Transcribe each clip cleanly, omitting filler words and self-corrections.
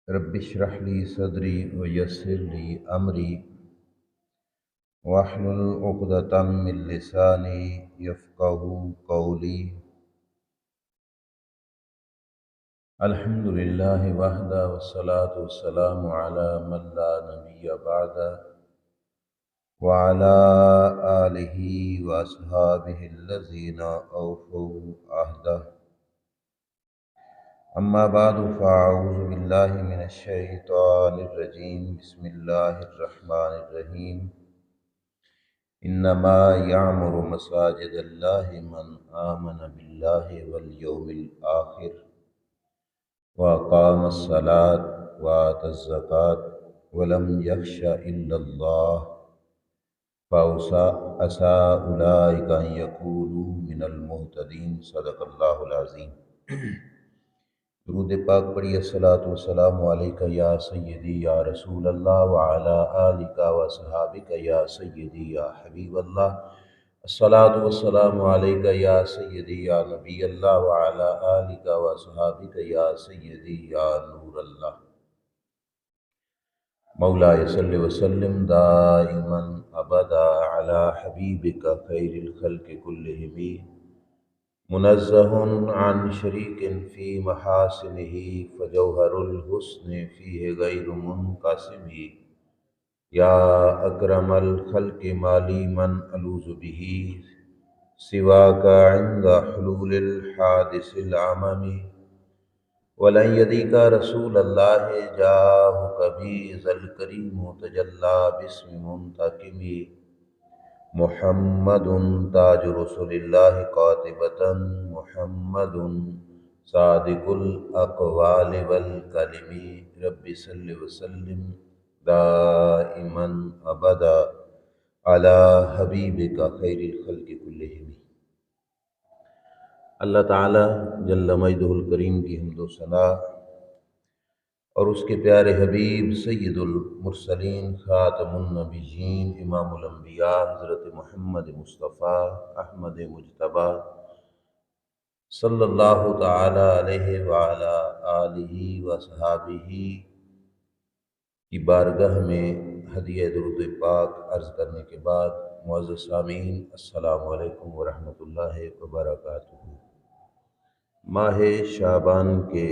رب اشرح لي صدري ويسر لي أمري واحلل عقدة من لساني يفقهوا قولي. الحمد لله وحده والصلاة والسلام على من لا نبي بعده وعلى آله وأصحابه الذين أوفوا عهده. أما بعد فأعوذ بالله من الشيطان الرجيم. بسم الله الرحمن الرحيم. إنما يعمر مساجد الله من آمن بالله واليوم الآخر وأقام الصلاة وآتى الزكاة ولم يخش إلا الله فعسى أولئك أن يكونوا من المهتدين. صدق الله العظيم. درود پاک پڑھی. الصلاۃ والسلام علیکہ یا سیدی یا رسول اللہ وعلی آلک وصحابک یا سیدی یا حبیب اللہ. الصلاۃ والسلام علیکہ یا سیدی یا نبی اللہ وعلی آلک وصحابک یا سیدی یا نور اللہ. مولاي صل وسلم دائما ابدا علی حبیبک خیر الخلق كلهم منزہ عن شریک فی محاسنہ فجوہر الحسن فیہ غیر منقسم. یا اکرم الخلق مالی من الوذ بہ سواک عند حلول الحادث العمم. ولن یدیک رسول اللہ جاہک بی ذا الکریم تجلی باسم منتقم. محمد تاج رسول اللہ قاطبۃ محمد صادق الاقوال والکلم. رب صل وسلم دائما ابدا علی حبیبک خیر الخلق کلہم. اللہ تعالیٰ جل مجدہ الکریم کی حمد و ثنا اور اس کے پیارے حبیب سید المرسلین خاتم النبیین امام الانبیاء حضرت محمد مصطفیٰ احمد مجتبیٰ صلی اللہ تعالی علیہ وعلی آلہ وصحابہ کی بارگاہ میں ہدیہ درود پاک عرض کرنے کے بعد معزز سامعین السلام علیکم ورحمۃ اللہ وبرکاتہ. ماہ شعبان کے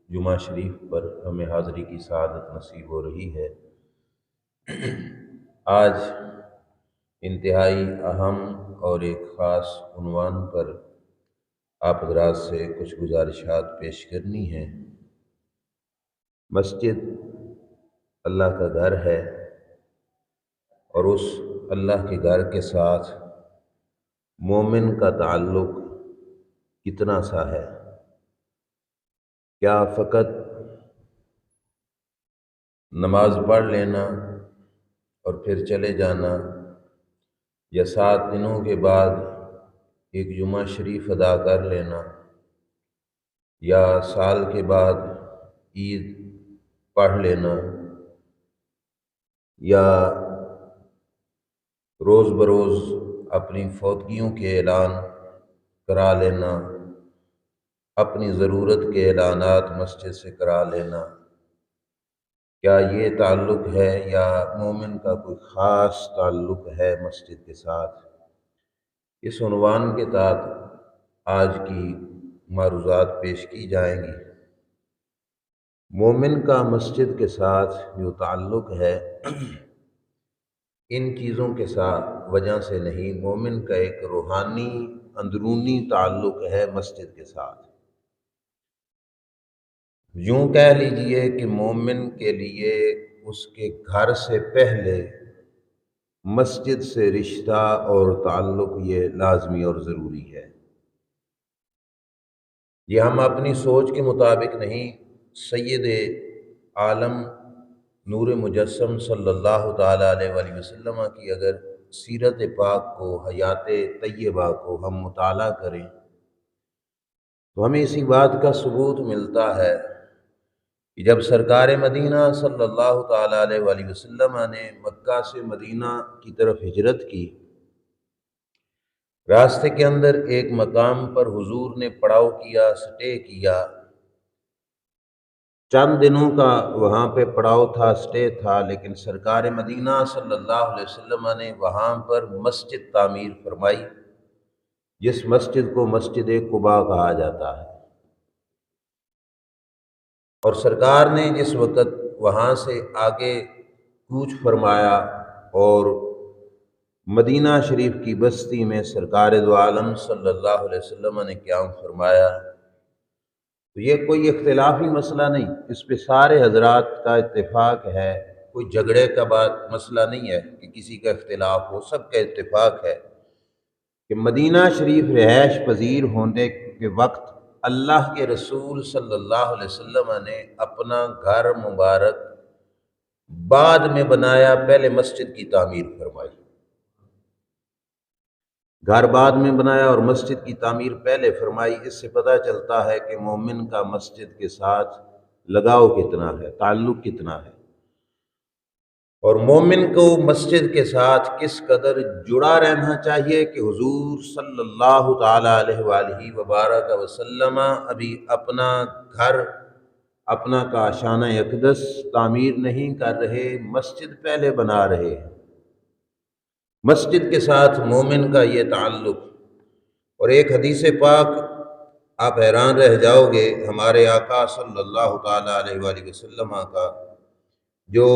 جمعہ شریف پر ہمیں حاضری کی سعادت نصیب ہو رہی ہے. آج انتہائی اہم اور ایک خاص عنوان پر آپ حضرات سے کچھ گزارشات پیش کرنی ہیں. مسجد اللہ کا گھر ہے اور اس اللہ کے گھر کے ساتھ مومن کا تعلق کتنا سا ہے. کیا فقط نماز پڑھ لینا اور پھر چلے جانا، یا 7 دنوں کے بعد ایک جمعہ شریف ادا کر لینا، یا سال کے بعد عید پڑھ لینا، یا روز بروز اپنی فوتگیوں کے اعلان کرا لینا، اپنی ضرورت کے اعلانات مسجد سے کرا لینا. کیا یہ تعلق ہے یا مومن کا کوئی خاص تعلق ہے مسجد کے ساتھ؟ اس عنوان کے تحت آج کی معروضات پیش کی جائیں گی. مومن کا مسجد کے ساتھ جو تعلق ہے ان چیزوں کے ساتھ وجہ سے نہیں، مومن کا ایک روحانی اندرونی تعلق ہے مسجد کے ساتھ. یوں کہہ لیجئے کہ مومن کے لیے اس کے گھر سے پہلے مسجد سے رشتہ اور تعلق یہ لازمی اور ضروری ہے. یہ ہم اپنی سوچ کے مطابق نہیں، سید عالم نور مجسم صلی اللہ تعالیٰ علیہ وآلہ وسلم کی اگر سیرت پاک کو، حیات طیبہ کو ہم مطالعہ کریں تو ہمیں اسی بات کا ثبوت ملتا ہے کہ جب سرکار مدینہ صلی اللہ تعالیٰ علیہ وآلہ وسلم نے مکہ سے مدینہ کی طرف ہجرت کی، راستے کے اندر ایک مقام پر حضور نے پڑاؤ کیا، سٹے کیا. چند دنوں کا وہاں پہ پڑاؤ تھا، اسٹے تھا، لیکن سرکار مدینہ صلی اللہ علیہ وسلم نے وہاں پر مسجد تعمیر فرمائی، جس مسجد کو مسجد قباء کہا جاتا ہے۔ اور سرکار نے جس وقت وہاں سے آگے کوچ فرمایا اور مدینہ شریف کی بستی میں سرکار دو عالم صلی اللہ علیہ وسلم نے قیام فرمایا، تو یہ کوئی اختلافی مسئلہ نہیں، اس پہ سارے حضرات کا اتفاق ہے، کوئی جھگڑے کا مسئلہ نہیں ہے کہ کسی کا اختلاف ہو، سب کا اتفاق ہے کہ مدینہ شریف رہائش پذیر ہونے کے وقت اللہ کے رسول صلی اللہ علیہ وسلم نے اپنا گھر مبارک بعد میں بنایا، پہلے مسجد کی تعمیر فرمائی۔ گھر بعد میں بنایا اور مسجد کی تعمیر پہلے فرمائی۔ اس سے پتہ چلتا ہے کہ مومن کا مسجد کے ساتھ لگاؤ کتنا ہے، تعلق کتنا ہے، اور مومن کو مسجد کے ساتھ کس قدر جڑا رہنا چاہیے کہ حضور صلی اللہ تعالی علیہ وآلہ وبارک وسلم ابھی اپنا گھر، اپنا کاشانہ اقدس تعمیر نہیں کر رہے، مسجد پہلے بنا رہے ہیں۔ مسجد کے ساتھ مومن کا یہ تعلق، اور ایک حدیث پاک آپ حیران رہ جاؤ گے، ہمارے آقا صلی اللہ تعالی علیہ وآلہ وسلم کا جو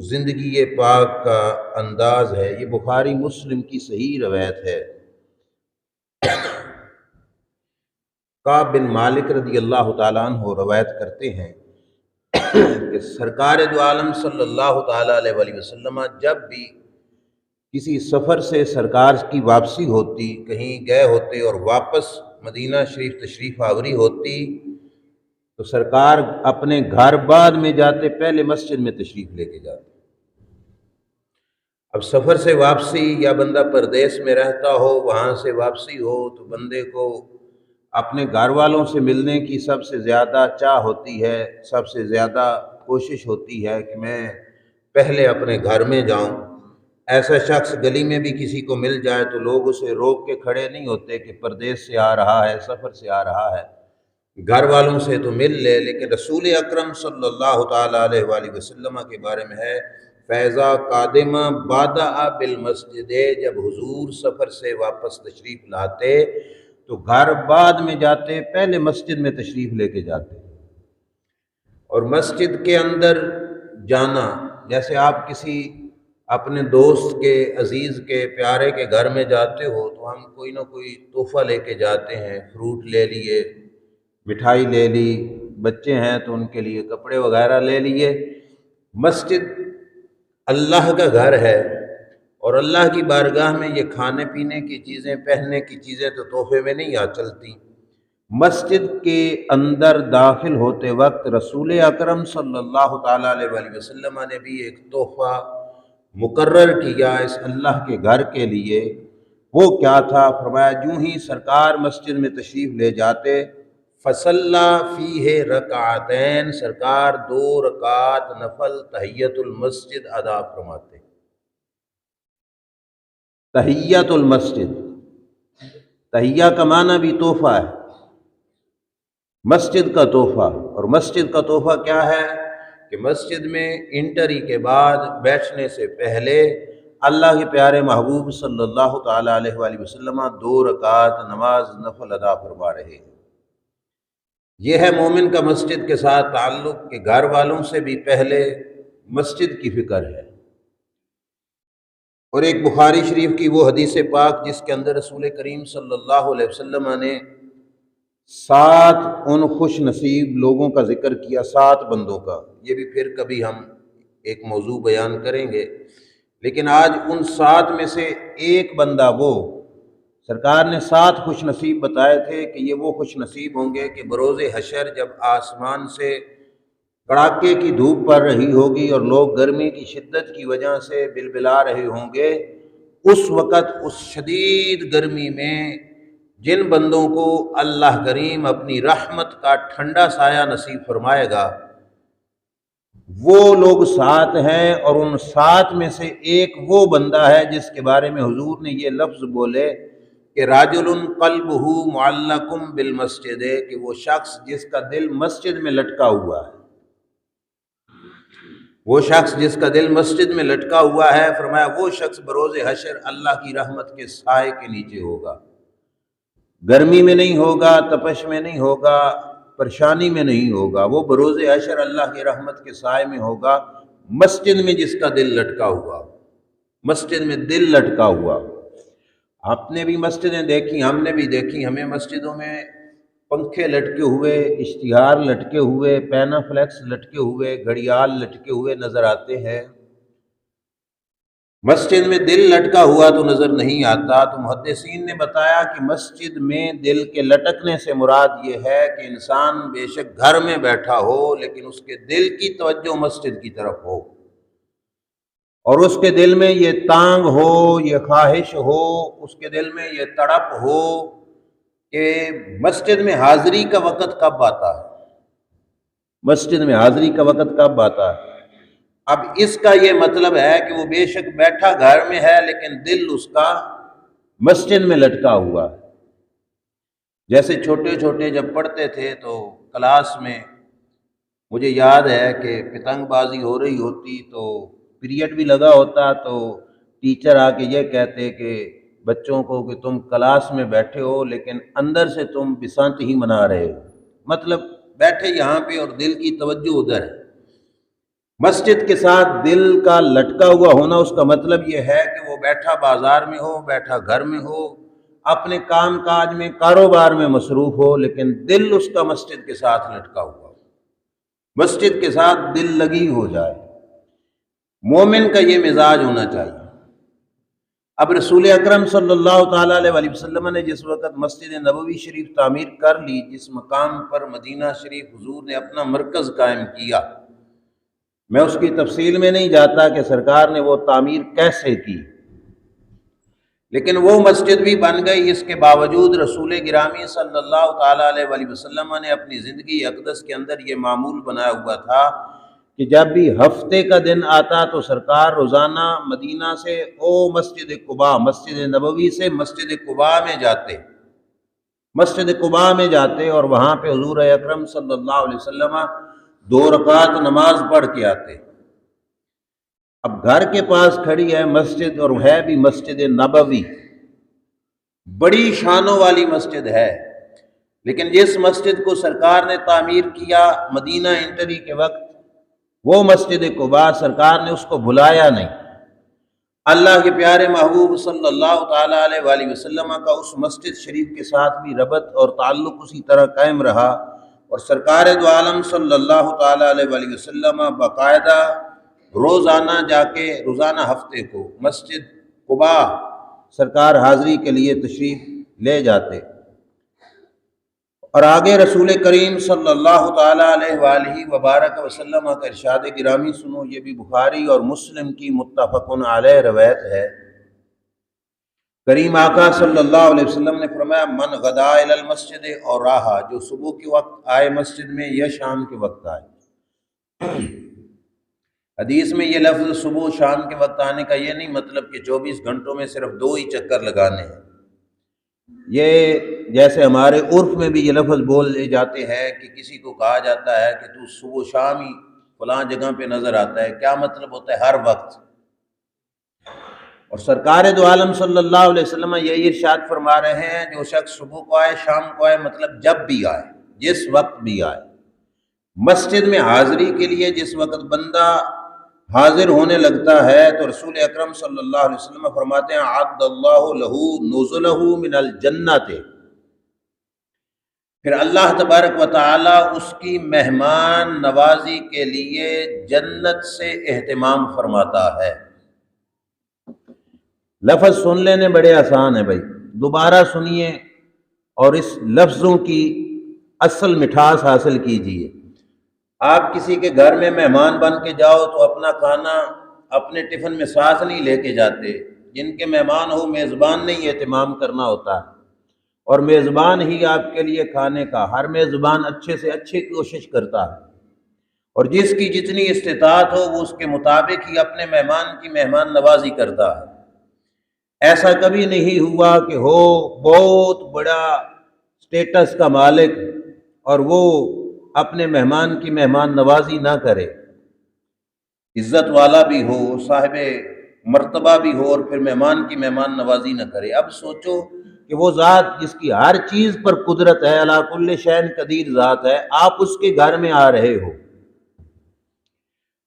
زندگی پاک کا انداز ہے، یہ بخاری مسلم کی صحیح روایت ہے۔ کعب بن مالک رضی اللہ تعالیٰ عنہ روایت کرتے ہیں کہ سرکار دو عالم صلی اللہ تعالیٰ علیہ وآلہ وسلم جب بھی کسی سفر سے سرکار کی واپسی ہوتی، کہیں گئے ہوتے اور واپس مدینہ شریف تشریف آوری ہوتی، تو سرکار اپنے گھر بعد میں جاتے، پہلے مسجد میں تشریف لے کے جاتے۔ اب سفر سے واپسی یا بندہ پردیس میں رہتا ہو، وہاں سے واپسی ہو، تو بندے کو اپنے گھر والوں سے ملنے کی سب سے زیادہ چاہ ہوتی ہے، سب سے زیادہ کوشش ہوتی ہے کہ میں پہلے اپنے گھر میں جاؤں۔ ایسا شخص گلی میں بھی کسی کو مل جائے تو لوگ اسے روک کے کھڑے نہیں ہوتے کہ پردیس سے آ رہا ہے، سفر سے آ رہا ہے، گھر والوں سے تو مل لے۔ لیکن رسول اکرم صلی اللہ تعالیٰ علیہ وآلہ وسلم کے بارے میں ہے، فیضا قادمہ بادہ بالمسجد، جب حضور سفر سے واپس تشریف لاتے تو گھر بعد میں جاتے، پہلے مسجد میں تشریف لے کے جاتے۔ اور مسجد کے اندر جانا، جیسے آپ کسی اپنے دوست کے، عزیز کے، پیارے کے گھر میں جاتے ہو تو ہم کوئی نہ کوئی تحفہ لے کے جاتے ہیں، فروٹ لے لیے، مٹھائی لے لی، بچے ہیں تو ان کے لیے کپڑے وغیرہ لے لیے۔ مسجد اللہ کا گھر ہے، اور اللہ کی بارگاہ میں یہ کھانے پینے کی چیزیں، پہننے کی چیزیں تو تحفے میں نہیں چلتی۔ مسجد کے اندر داخل ہوتے وقت رسول اکرم صلی اللہ تعالیٰ علیہ وآلہ وسلم نے بھی ایک تحفہ مقرر کیا اس اللہ کے گھر کے لیے۔ وہ کیا تھا؟ فرمایا جوں ہی سرکار مسجد میں تشریف لے جاتے، فصلی فیہ رکعتین، سرکار 2 رکعت نفل تحیت المسجد ادا فرماتے۔ تحیت المسجد، تحیہ کا معنی بھی تحفہ ہے، مسجد کا تحفہ۔ اور مسجد کا تحفہ کیا ہے کہ مسجد میں انٹری کے بعد بیٹھنے سے پہلے اللہ کے پیارے محبوب صلی اللہ تعالیٰ علیہ وآلہ وسلم 2 رکعت نماز نفل ادا فرما رہے ہیں۔ یہ ہے مومن کا مسجد کے ساتھ تعلق کہ گھر والوں سے بھی پہلے مسجد کی فکر ہے۔ اور ایک بخاری شریف کی وہ حدیث پاک جس کے اندر رسول کریم صلی اللہ علیہ وسلم نے 7 ان خوش نصیب لوگوں کا ذکر کیا، 7 بندوں کا، یہ بھی پھر کبھی ہم ایک موضوع بیان کریں گے، لیکن آج ان 7 میں سے ایک بندہ، وہ سرکار نے 7 خوش نصیب بتائے تھے کہ یہ وہ خوش نصیب ہوں گے کہ بروز حشر جب آسمان سے کڑاکے کی دھوپ پڑ رہی ہوگی اور لوگ گرمی کی شدت کی وجہ سے بلبلا رہے ہوں گے، اس وقت اس شدید گرمی میں جن بندوں کو اللہ کریم اپنی رحمت کا ٹھنڈا سایہ نصیب فرمائے گا، وہ لوگ 7 ہیں، اور ان 7 میں سے ایک وہ بندہ ہے جس کے بارے میں حضور نے یہ لفظ بولے کہ راجل قلبہ معلق بالمسجد، کہ وہ شخص جس کا دل مسجد میں لٹکا ہوا ہے۔ وہ شخص جس کا دل مسجد میں لٹکا ہوا ہے، فرمایا وہ شخص بروز حشر اللہ کی رحمت کے سائے کے نیچے ہوگا، گرمی میں نہیں ہوگا، تپش میں نہیں ہوگا، پریشانی میں نہیں ہوگا، وہ بروز حشر اللہ کی رحمت کے سائے میں ہوگا، مسجد میں جس کا دل لٹکا ہوا، مسجد میں دل لٹکا ہوا۔ آپ نے بھی مسجدیں دیکھی، ہم نے بھی دیکھی، ہمیں مسجدوں میں پنکھے لٹکے ہوئے، اشتہار لٹکے ہوئے، پینا فلیکس لٹکے ہوئے، گھڑیال لٹکے ہوئے نظر آتے ہیں۔ مسجد میں دل لٹکا ہوا تو نظر نہیں آتا۔ تو محدثین نے بتایا کہ مسجد میں دل کے لٹکنے سے مراد یہ ہے کہ انسان بے شک گھر میں بیٹھا ہو لیکن اس کے دل کی توجہ مسجد کی طرف ہو، اور اس کے دل میں یہ تانگ ہو، یہ خواہش ہو، اس کے دل میں یہ تڑپ ہو کہ مسجد میں حاضری کا وقت کب آتا ہے، مسجد میں حاضری کا وقت کب آتا ہے۔ اب اس کا یہ مطلب ہے کہ وہ بے شک بیٹھا گھر میں ہے لیکن دل اس کا مسجد میں لٹکا ہوا ہے۔ جیسے چھوٹے چھوٹے جب پڑھتے تھے تو کلاس میں مجھے یاد ہے کہ پتنگ بازی ہو رہی ہوتی تو پیریڈ بھی لگا ہوتا تو ٹیچر آ کے یہ کہتے کہ بچوں کو کہ تم کلاس میں بیٹھے ہو لیکن اندر سے تم بسنت ہی منا رہے ہو، مطلب بیٹھے یہاں پہ اور دل کی توجہ ادھر ہے۔ مسجد کے ساتھ دل کا لٹکا ہوا ہونا اس کا مطلب یہ ہے کہ وہ بیٹھا بازار میں ہو، بیٹھا گھر میں ہو، اپنے کام کاج میں، کاروبار میں مصروف ہو، لیکن دل اس کا مسجد کے ساتھ لٹکا ہوا ہو، مسجد کے ساتھ دل لگی ہو جائے۔ مومن کا یہ مزاج ہونا چاہیے۔ اب رسول اکرم صلی اللہ تعالیٰ علیہ وسلم نے جس وقت مسجد نبوی شریف تعمیر کر لی، جس مقام پر مدینہ شریف حضور نے اپنا مرکز قائم کیا، میں اس کی تفصیل میں نہیں جاتا کہ سرکار نے وہ تعمیر کیسے کی، لیکن وہ مسجد بھی بن گئی۔ اس کے باوجود رسول گرامی صلی اللہ تعالیٰ علیہ وسلم نے اپنی زندگی اقدس کے اندر یہ معمول بنایا ہوا تھا کہ جب بھی ہفتے کا دن آتا تو سرکار روزانہ مدینہ سے مسجد قباء، مسجد نبوی سے مسجد قباء میں جاتے، مسجد قباء میں جاتے اور وہاں پہ حضور اکرم صلی اللہ علیہ وسلم 2 رکعت نماز پڑھ کے آتے۔ اب گھر کے پاس کھڑی ہے مسجد اور ہے بھی مسجد نبوی، بڑی شانوں والی مسجد ہے، لیکن جس مسجد کو سرکار نے تعمیر کیا مدینہ انٹری کے وقت، وہ مسجد قباء، سرکار نے اس کو بھلایا نہیں۔ اللہ کے پیارے محبوب صلی اللہ تعالیٰ علیہ وآلہ وسلم کا اس مسجد شریف کے ساتھ بھی ربط اور تعلق اسی طرح قائم رہا، اور سرکار دو عالم صلی اللہ تعالیٰ علیہ وآلہ وسلم باقاعدہ روزانہ جا کے، روزانہ ہفتے کو مسجد قباء سرکار حاضری کے لیے تشریف لے جاتے۔ اور آگے رسول کریم صلی اللہ تعالیٰ علیہ وآلہ وبارک وسلم کا ارشاد گرامی سنو، یہ بھی بخاری اور مسلم کی متفق علیہ روایت ہے۔ کریم آقا صلی اللہ علیہ وسلم نے فرمایا من غدا الی المسجد اور راہا، جو صبح کے وقت آئے مسجد میں یا شام کے وقت آئے۔ حدیث میں یہ لفظ صبح شام کے وقت آنے کا یہ نہیں مطلب کہ 24 گھنٹوں میں صرف 2 ہی چکر لگانے ہیں۔ یہ جیسے ہمارے عرف میں بھی یہ لفظ بولے جاتے ہیں کہ کسی کو کہا جاتا ہے کہ تو صبح شام ہی فلاں جگہ پہ نظر آتا ہے، کیا مطلب ہوتا ہے؟ ہر وقت۔ اور سرکار دو عالم صلی اللہ علیہ وسلم یہی ارشاد فرما رہے ہیں جو شخص صبح کو آئے شام کو آئے، مطلب جب بھی آئے، جس وقت بھی آئے، مسجد میں حاضری کے لیے جس وقت بندہ حاضر ہونے لگتا ہے تو رسول اکرم صلی اللہ علیہ وسلم فرماتے ہیں عد اللہ لہ نزلہ من الجنت، پھر اللہ تبارک و تعالی اس کی مہمان نوازی کے لیے جنت سے اہتمام فرماتا ہے۔ لفظ سن لینے بڑے آسان ہیں بھائی، دوبارہ سنیے اور اس لفظوں کی اصل مٹھاس حاصل کیجیے۔ آپ کسی کے گھر میں مہمان بن کے جاؤ تو اپنا کھانا اپنے ٹفن میں ساتھ نہیں لے کے جاتے، جن کے مہمان ہو میزبان نے ہی اہتمام کرنا ہوتا ہے، اور میزبان ہی آپ کے لیے کھانے کا، ہر میزبان اچھے سے اچھی کوشش کرتا ہے، اور جس کی جتنی استطاعت ہو وہ اس کے مطابق ہی اپنے مہمان کی مہمان نوازی کرتا ہے۔ ایسا کبھی نہیں ہوا کہ ہو بہت بڑا سٹیٹس کا مالک اور وہ اپنے مہمان کی مہمان نوازی نہ کرے۔ عزت والا بھی ہو، صاحب مرتبہ بھی ہو، اور پھر مہمان کی مہمان نوازی نہ کرے۔ اب سوچو کہ وہ ذات جس کی ہر چیز پر قدرت ہے، علی کل شیء قدیر ذات ہے، آپ اس کے گھر میں آ رہے ہو،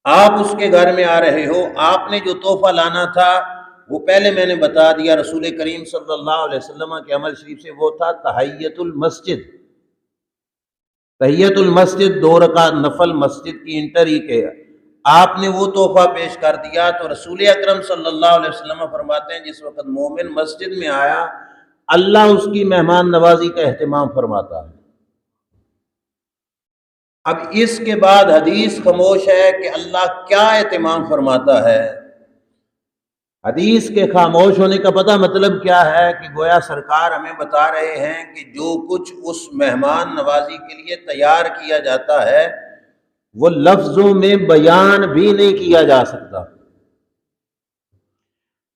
آپ اس کے گھر میں آ رہے ہو، آپ نے جو تحفہ لانا تھا وہ پہلے میں نے بتا دیا، رسول کریم صلی اللہ علیہ وسلم کے عمل شریف سے، وہ تھا تحیۃ المسجد۔ تحیۃ المسجد 2 رکعت نفل مسجد کی انٹری کے آپ نے وہ تحفہ پیش کر دیا، تو رسول اکرم صلی اللہ علیہ وسلم فرماتے ہیں جس وقت مومن مسجد میں آیا، اللہ اس کی مہمان نوازی کا اہتمام فرماتا ہے۔ اب اس کے بعد حدیث خاموش ہے کہ اللہ کیا اہتمام فرماتا ہے۔ حدیث کے خاموش ہونے کا پتہ مطلب کیا ہے کہ گویا سرکار ہمیں بتا رہے ہیں کہ جو کچھ اس مہمان نوازی کے لیے تیار کیا جاتا ہے وہ لفظوں میں بیان بھی نہیں کیا جا سکتا۔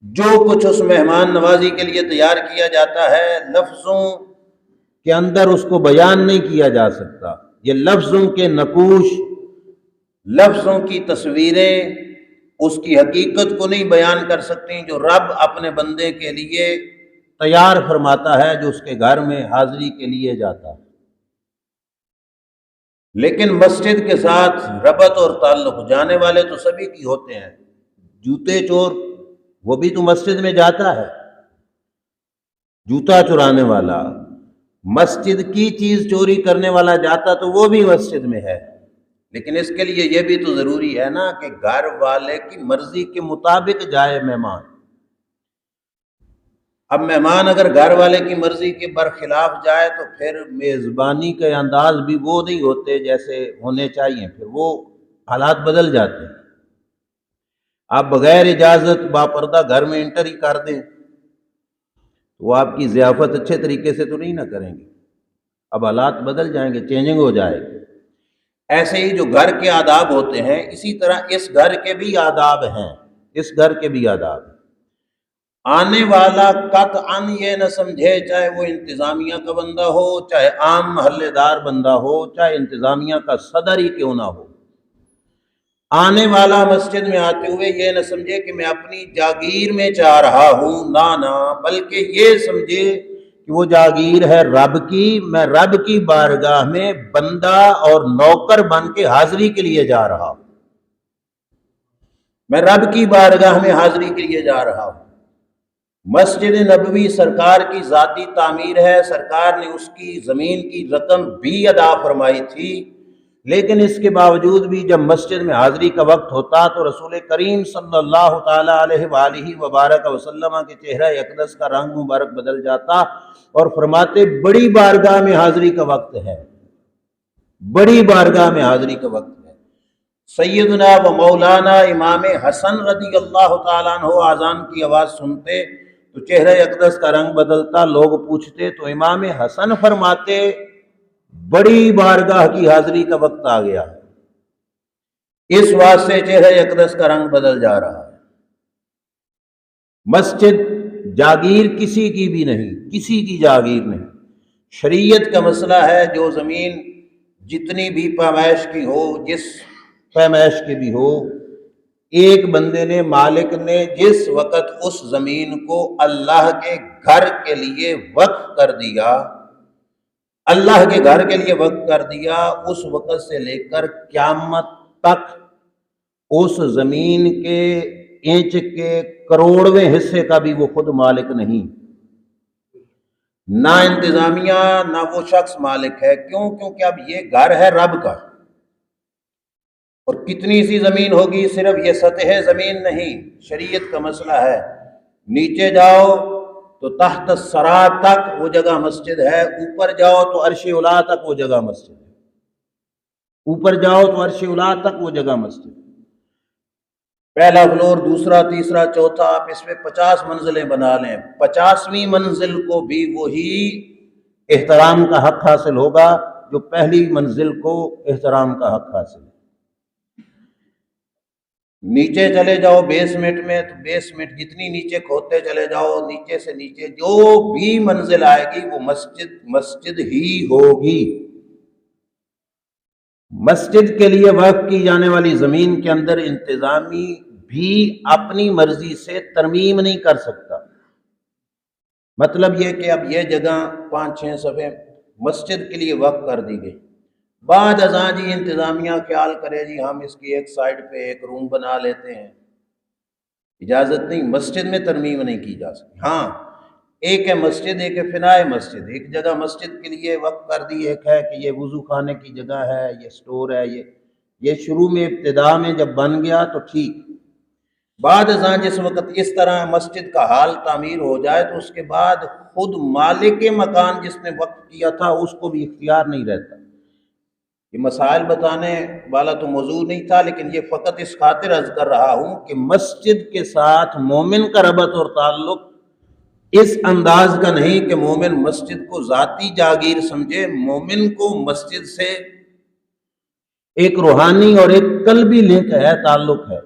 جو کچھ اس مہمان نوازی کے لیے تیار کیا جاتا ہے لفظوں کے اندر اس کو بیان نہیں کیا جا سکتا۔ یہ لفظوں کے نقوش، لفظوں کی تصویریں اس کی حقیقت کو نہیں بیان کر سکتی جو رب اپنے بندے کے لیے تیار فرماتا ہے جو اس کے گھر میں حاضری کے لیے جاتا ہے۔ لیکن مسجد کے ساتھ ربط اور تعلق، جانے والے تو سبھی کی ہوتے ہیں، جوتے چور وہ بھی تو مسجد میں جاتا ہے، جوتا چرانے والا، مسجد کی چیز چوری کرنے والا جاتا تو وہ بھی مسجد میں ہے، لیکن اس کے لیے یہ بھی تو ضروری ہے نا کہ گھر والے کی مرضی کے مطابق جائے مہمان۔ اب مہمان اگر گھر والے کی مرضی کے برخلاف جائے تو پھر میزبانی کے انداز بھی وہ نہیں ہوتے جیسے ہونے چاہیے، پھر وہ حالات بدل جاتے ہیں۔ آپ بغیر اجازت باپردہ گھر میں انٹری کر دیں تو وہ آپ کی ضیافت اچھے طریقے سے تو نہیں نہ کریں گے، اب حالات بدل جائیں گے، چینجنگ ہو جائے گی۔ ایسے ہی جو گھر کے آداب ہوتے ہیں اسی طرح اس گھر کے بھی آداب ہیں، اس گھر کے بھی آداب ہیں۔ آنے والا قطعاً یہ نہ سمجھے، چاہے وہ انتظامیہ کا بندہ ہو، چاہے عام محلے دار بندہ ہو، چاہے انتظامیہ کا صدر ہی کیوں نہ ہو، آنے والا مسجد میں آتے ہوئے یہ نہ سمجھے کہ میں اپنی جاگیر میں جا رہا ہوں، نہ بلکہ یہ سمجھے کہ وہ جاگیر ہے رب کی، میں رب کی بارگاہ میں بندہ اور نوکر بن کے حاضری کے لیے جا رہا ہوں، میں رب کی بارگاہ میں حاضری کے لیے جا رہا ہوں۔ مسجد نبوی سرکار کی ذاتی تعمیر ہے، سرکار نے اس کی زمین کی رقم بھی ادا فرمائی تھی، لیکن اس کے باوجود بھی جب مسجد میں حاضری کا وقت ہوتا تو رسول کریم صلی اللہ تعالی علیہ وآلہ وبارک وسلم کے چہرہ اقدس کا رنگ مبارک بدل جاتا اور فرماتے بڑی بارگاہ میں حاضری کا وقت ہے، بڑی بارگاہ میں حاضری کا وقت ہے۔ سیدنا و مولانا امام حسن رضی اللہ تعالیٰ عنہ اذان کی آواز سنتے تو چہرہ اقدس کا رنگ بدلتا، لوگ پوچھتے تو امام حسن فرماتے بڑی بارگاہ کی حاضری کا وقت آ گیا، اس واسطے چہرہ اقدس کا رنگ بدل جا رہا ہے۔ مسجد جاگیر کسی کی بھی نہیں، کسی کی جاگیر نہیں، شریعت کا مسئلہ ہے، جو زمین جتنی بھی پیمائش کی ہو، جس پیمائش کی بھی ہو، ایک بندے نے، مالک نے جس وقت اس زمین کو اللہ کے گھر کے لیے وقف کر دیا، اللہ کے گھر کے لیے وقف کر دیا، اس وقت سے لے کر قیامت تک اس زمین کے انچ کے کروڑویں حصے کا بھی وہ خود مالک نہیں، نہ انتظامیہ نہ وہ شخص مالک ہے۔ کیوں؟ کیونکہ اب یہ گھر ہے رب کا، اور کتنی سی زمین ہوگی، صرف یہ سطح زمین نہیں، شریعت کا مسئلہ ہے، نیچے جاؤ تو تحت الثری تک وہ جگہ مسجد ہے، اوپر جاؤ تو عرش اعلیٰ تک وہ جگہ مسجد ہے، اوپر جاؤ تو عرش اعلیٰ تک وہ جگہ مسجد ہے۔ پہلا فلور، دوسرا، تیسرا، چوتھا، آپ اس میں 50 منزلیں بنا لیں، 50ویں منزل کو بھی وہی احترام کا حق حاصل ہوگا جو پہلی منزل کو احترام کا حق حاصل ہے۔ نیچے چلے جاؤ بیسمنٹ میں تو بیسمنٹ جتنی نیچے کھودتے چلے جاؤ، نیچے سے نیچے جو بھی منزل آئے گی وہ مسجد ہی ہوگی۔ مسجد کے لیے وقف کی جانے والی زمین کے اندر انتظامی بھی اپنی مرضی سے ترمیم نہیں کر سکتا۔ مطلب یہ کہ اب یہ جگہ 5-6 صفحے مسجد کے لیے وقف کر دی گئی، بعد ازاں جی انتظامیہ خیال کرے جی ہم اس کی ایک سائڈ پہ ایک روم بنا لیتے ہیں، اجازت نہیں، مسجد میں ترمیم نہیں کی جا سکتی۔ ہاں ایک ہے مسجد، ایک ہے فنائے مسجد، ایک جگہ مسجد کے لیے وقف کر دی، ایک ہے کہ یہ وضو خانے کی جگہ ہے، یہ سٹور ہے، یہ شروع میں ابتدا میں جب بن گیا تو ٹھیک، بعد ازاں جس وقت اس طرح مسجد کا حال تعمیر ہو جائے تو اس کے بعد خود مالک مکان جس نے وقف کیا تھا اس کو بھی اختیار نہیں رہتا۔ یہ مسائل بتانے والا تو موضوع نہیں تھا، لیکن یہ فقط اس خاطر عرض کر رہا ہوں کہ مسجد کے ساتھ مومن کا ربط اور تعلق اس انداز کا نہیں کہ مومن مسجد کو ذاتی جاگیر سمجھے، مومن کو مسجد سے ایک روحانی اور ایک قلبی لنک ہے، تعلق ہے۔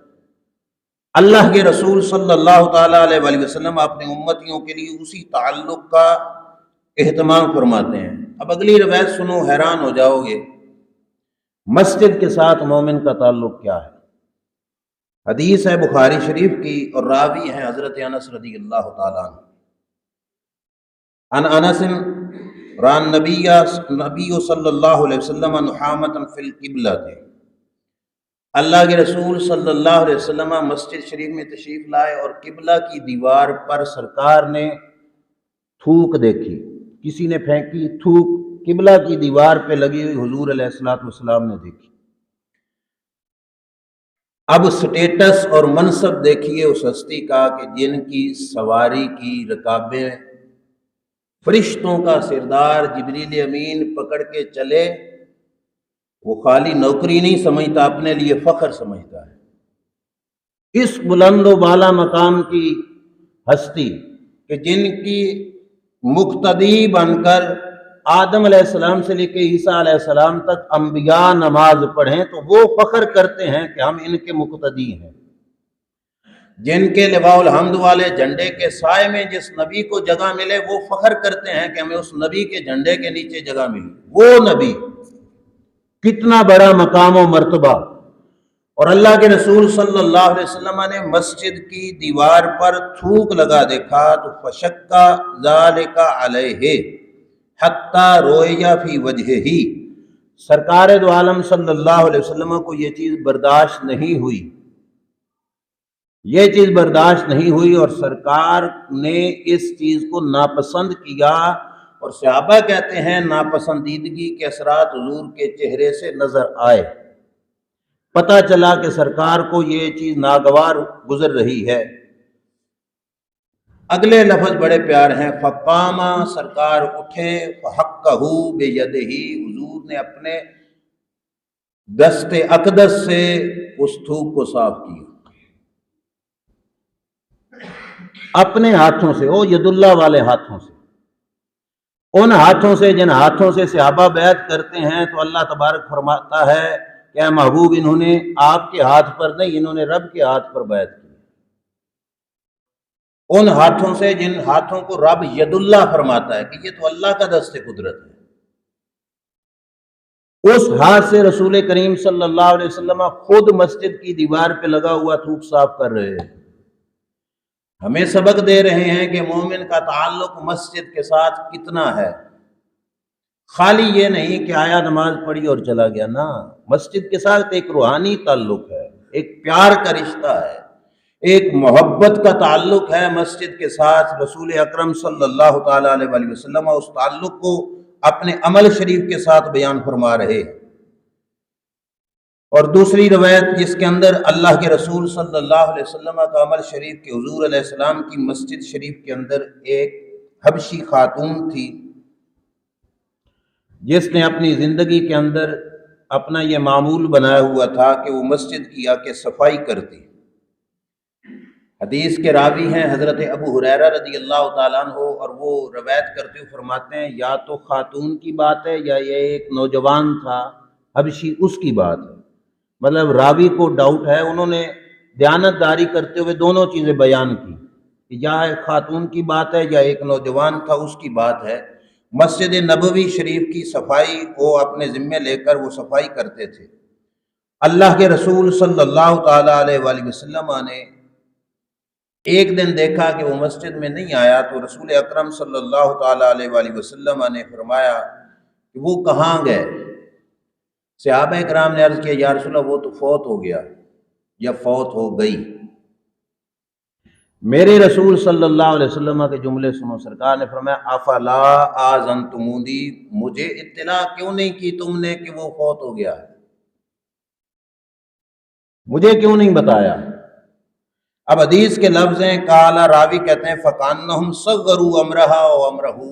اللہ کے رسول صلی اللہ تعالیٰ علیہ وآلہ وسلم اپنے امتیوں کے لیے اسی تعلق کا اہتمام فرماتے ہیں۔ اب اگلی روایت سنو، حیران ہو جاؤ گے، مسجد کے ساتھ مومن کا تعلق کیا ہے۔ حدیث ہے بخاری شریف کی اور راوی ہیں حضرت انس رضی اللہ تعالیٰ عنہ۔ ان انس ران نبی صلی اللہ علیہ وسلم نحامۃ فی القبلہ تھے، اللہ کے رسول صلی اللہ علیہ وسلم مسجد شریف میں تشریف لائے اور قبلہ کی دیوار پر سرکار نے تھوک دیکھی، کسی نے پھینکی تھوک، قبلہ کی دیوار پہ لگی ہوئی حضور علیہ الصلوۃ والسلام نے دیکھی۔ اب سٹیٹس اور منصب دیکھیے اس ہستی کا کہ جن کی سواری کی رکابیں فرشتوں کا سردار جبریل امین پکڑ کے چلے، وہ خالی نوکری نہیں سمجھتا، اپنے لیے فخر سمجھتا ہے۔ اس بلند و بالا مقام کی ہستی کہ جن کی مقتدی بن کر آدم علیہ السلام سے لے کے عیسیٰ علیہ السلام تک انبیاء نماز پڑھیں تو وہ فخر کرتے ہیں کہ ہم ان کے مقتدی ہیں۔ جن کے لواء الحمد والے جھنڈے کے سائے میں جس نبی کو جگہ ملے وہ فخر کرتے ہیں کہ ہمیں اس نبی کے جھنڈے کے نیچے جگہ ملی۔ وہ نبی کتنا بڑا مقام و مرتبہ، اور اللہ کے رسول صلی اللہ علیہ وسلم نے مسجد کی دیوار پر تھوک لگا دیکھا تو فشکا ذالک علیہ حتی رویا فی وجہہ، سرکار دو عالم صلی اللہ علیہ وسلم کو یہ چیز برداشت نہیں ہوئی، یہ چیز برداشت نہیں ہوئی اور سرکار نے اس چیز کو ناپسند کیا، اور صحابہ کہتے ہیں ناپسندیدگی کے اثرات حضور کے چہرے سے نظر آئے، پتہ چلا کہ سرکار کو یہ چیز ناگوار گزر رہی ہے۔ اگلے لفظ بڑے پیار ہیں، فقام، سرکار اٹھے، فحقہ بیدہ، حضور نے اپنے دست اقدس سے اس تھوک کو صاف کیا، اپنے ہاتھوں سے، وہ ید اللہ والے ہاتھوں سے، ان ہاتھوں سے جن ہاتھوں سے صحابہ بیعت کرتے ہیں، تو اللہ تبارک فرماتا ہے کہ اے محبوب انہوں نے آپ کے ہاتھ پر نہیں، انہوں نے رب کے ہاتھ پر بیعت کی، ان ہاتھوں سے جن ہاتھوں کو رب ید اللہ فرماتا ہے کہ یہ تو اللہ کا دست قدرت ہے، اس ہاتھ سے رسول کریم صلی اللہ علیہ وسلم خود مسجد کی دیوار پہ لگا ہوا تھوک صاف کر رہے ہیں، ہمیں سبق دے رہے ہیں کہ مومن کا تعلق مسجد کے ساتھ کتنا ہے۔ خالی یہ نہیں کہ آیا نماز پڑھی اور چلا گیا، نا، مسجد کے ساتھ ایک روحانی تعلق ہے، ایک پیار کا رشتہ ہے، ایک محبت کا تعلق ہے مسجد کے ساتھ۔ رسول اکرم صلی اللہ تعالیٰ علیہ وآلہ وسلم اس تعلق کو اپنے عمل شریف کے ساتھ بیان فرما رہے۔ اور دوسری روایت جس کے اندر اللہ کے رسول صلی اللہ علیہ وسلم کا عمل شریف کہ حضور علیہ السلام کی مسجد شریف کے اندر ایک حبشی خاتون تھی جس نے اپنی زندگی کے اندر اپنا یہ معمول بنایا ہوا تھا کہ وہ مسجد کی آ کے صفائی کرتی۔ حدیث کے راوی ہیں حضرت ابو ہریرہ رضی اللہ تعالیٰ عنہ، اور وہ روایت کرتے ہوئے فرماتے ہیں یا تو خاتون کی بات ہے یا یہ ایک نوجوان تھا حبشی، اس کی بات ہے، مطلب راوی کو ڈاؤٹ ہے، انہوں نے دیانت داری کرتے ہوئے دونوں چیزیں بیان کی کہ یا ایک خاتون کی بات ہے یا ایک نوجوان تھا اس کی بات ہے۔ مسجد نبوی شریف کی صفائی کو اپنے ذمے لے کر وہ صفائی کرتے تھے۔ اللہ کے رسول صلی اللہ تعالیٰ علیہ وآلہ وسلم نے ایک دن دیکھا کہ وہ مسجد میں نہیں آیا، تو رسول اکرم صلی اللہ تعالیٰ علیہ وآلہ وسلم نے فرمایا کہ وہ کہاں گئے؟ صحابہ کرام نے عرض کیا یا رسول اللہ وہ تو فوت ہو گیا یا فوت ہو گئی۔ میرے رسول صلی اللہ علیہ وسلم کے جملے سنو، سرکار نے فرمایا افلا آذنتمونی، مجھے اطلاع کیوں نہیں کی تم نے کہ وہ فوت ہو گیا ہے؟ مجھے کیوں نہیں بتایا؟ اب حدیث کے لفظ ہیں، کالا راوی کہتے ہیں فکانہم صغروا امرہا و امرہو،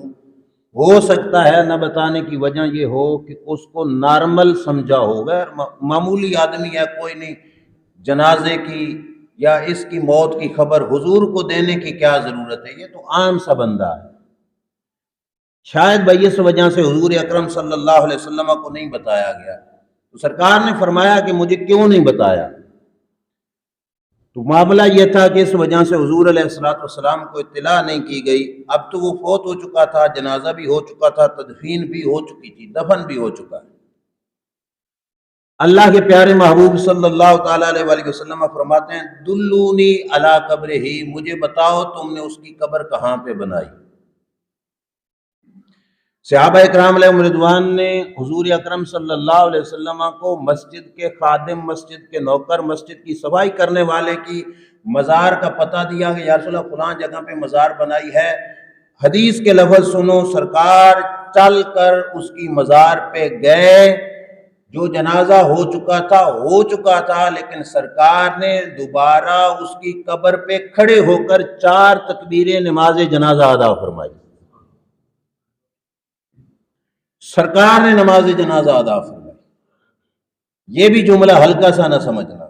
ہو سکتا ہے نہ بتانے کی وجہ یہ ہو کہ اس کو نارمل سمجھا ہوگا، معمولی آدمی ہے، کوئی نہیں، جنازے کی یا اس کی موت کی خبر حضور کو دینے کی کیا ضرورت ہے، یہ تو عام سا بندہ ہے، شاید بھائی اس وجہ سے حضور اکرم صلی اللہ علیہ وسلم کو نہیں بتایا گیا۔ تو سرکار نے فرمایا کہ مجھے کیوں نہیں بتایا؟ تو معاملہ یہ تھا کہ اس وجہ سے حضور علیہ السلام کو اطلاع نہیں کی گئی۔ اب تو وہ فوت ہو چکا تھا، جنازہ بھی ہو چکا تھا، تدفین بھی ہو چکی تھی، دفن بھی ہو چکا ہے۔ اللہ کے پیارے محبوب صلی اللہ تعالیٰ علیہ وآلہ وسلم فرماتے ہیں دلونی علی قبرہ، مجھے بتاؤ تم نے اس کی قبر کہاں پہ بنائی؟ صحابہ اکرام علیہ رضوان نے حضور اکرم صلی اللہ علیہ وسلم کو مسجد کے خادم، مسجد کے نوکر، مسجد کی صفائی کرنے والے کی مزار کا پتہ دیا کہ یا رسول اللہ فلاں جگہ پہ مزار بنائی ہے۔ حدیث کے لفظ سنو، سرکار چل کر اس کی مزار پہ گئے، جو جنازہ ہو چکا تھا، لیکن سرکار نے دوبارہ اس کی قبر پہ کھڑے ہو کر 4 تکبیریں نماز جنازہ ادا فرمائی۔ سرکار نے نماز جنازہ ادا فرمائی۔ یہ بھی جملہ ہلکا سا نہ سمجھنا،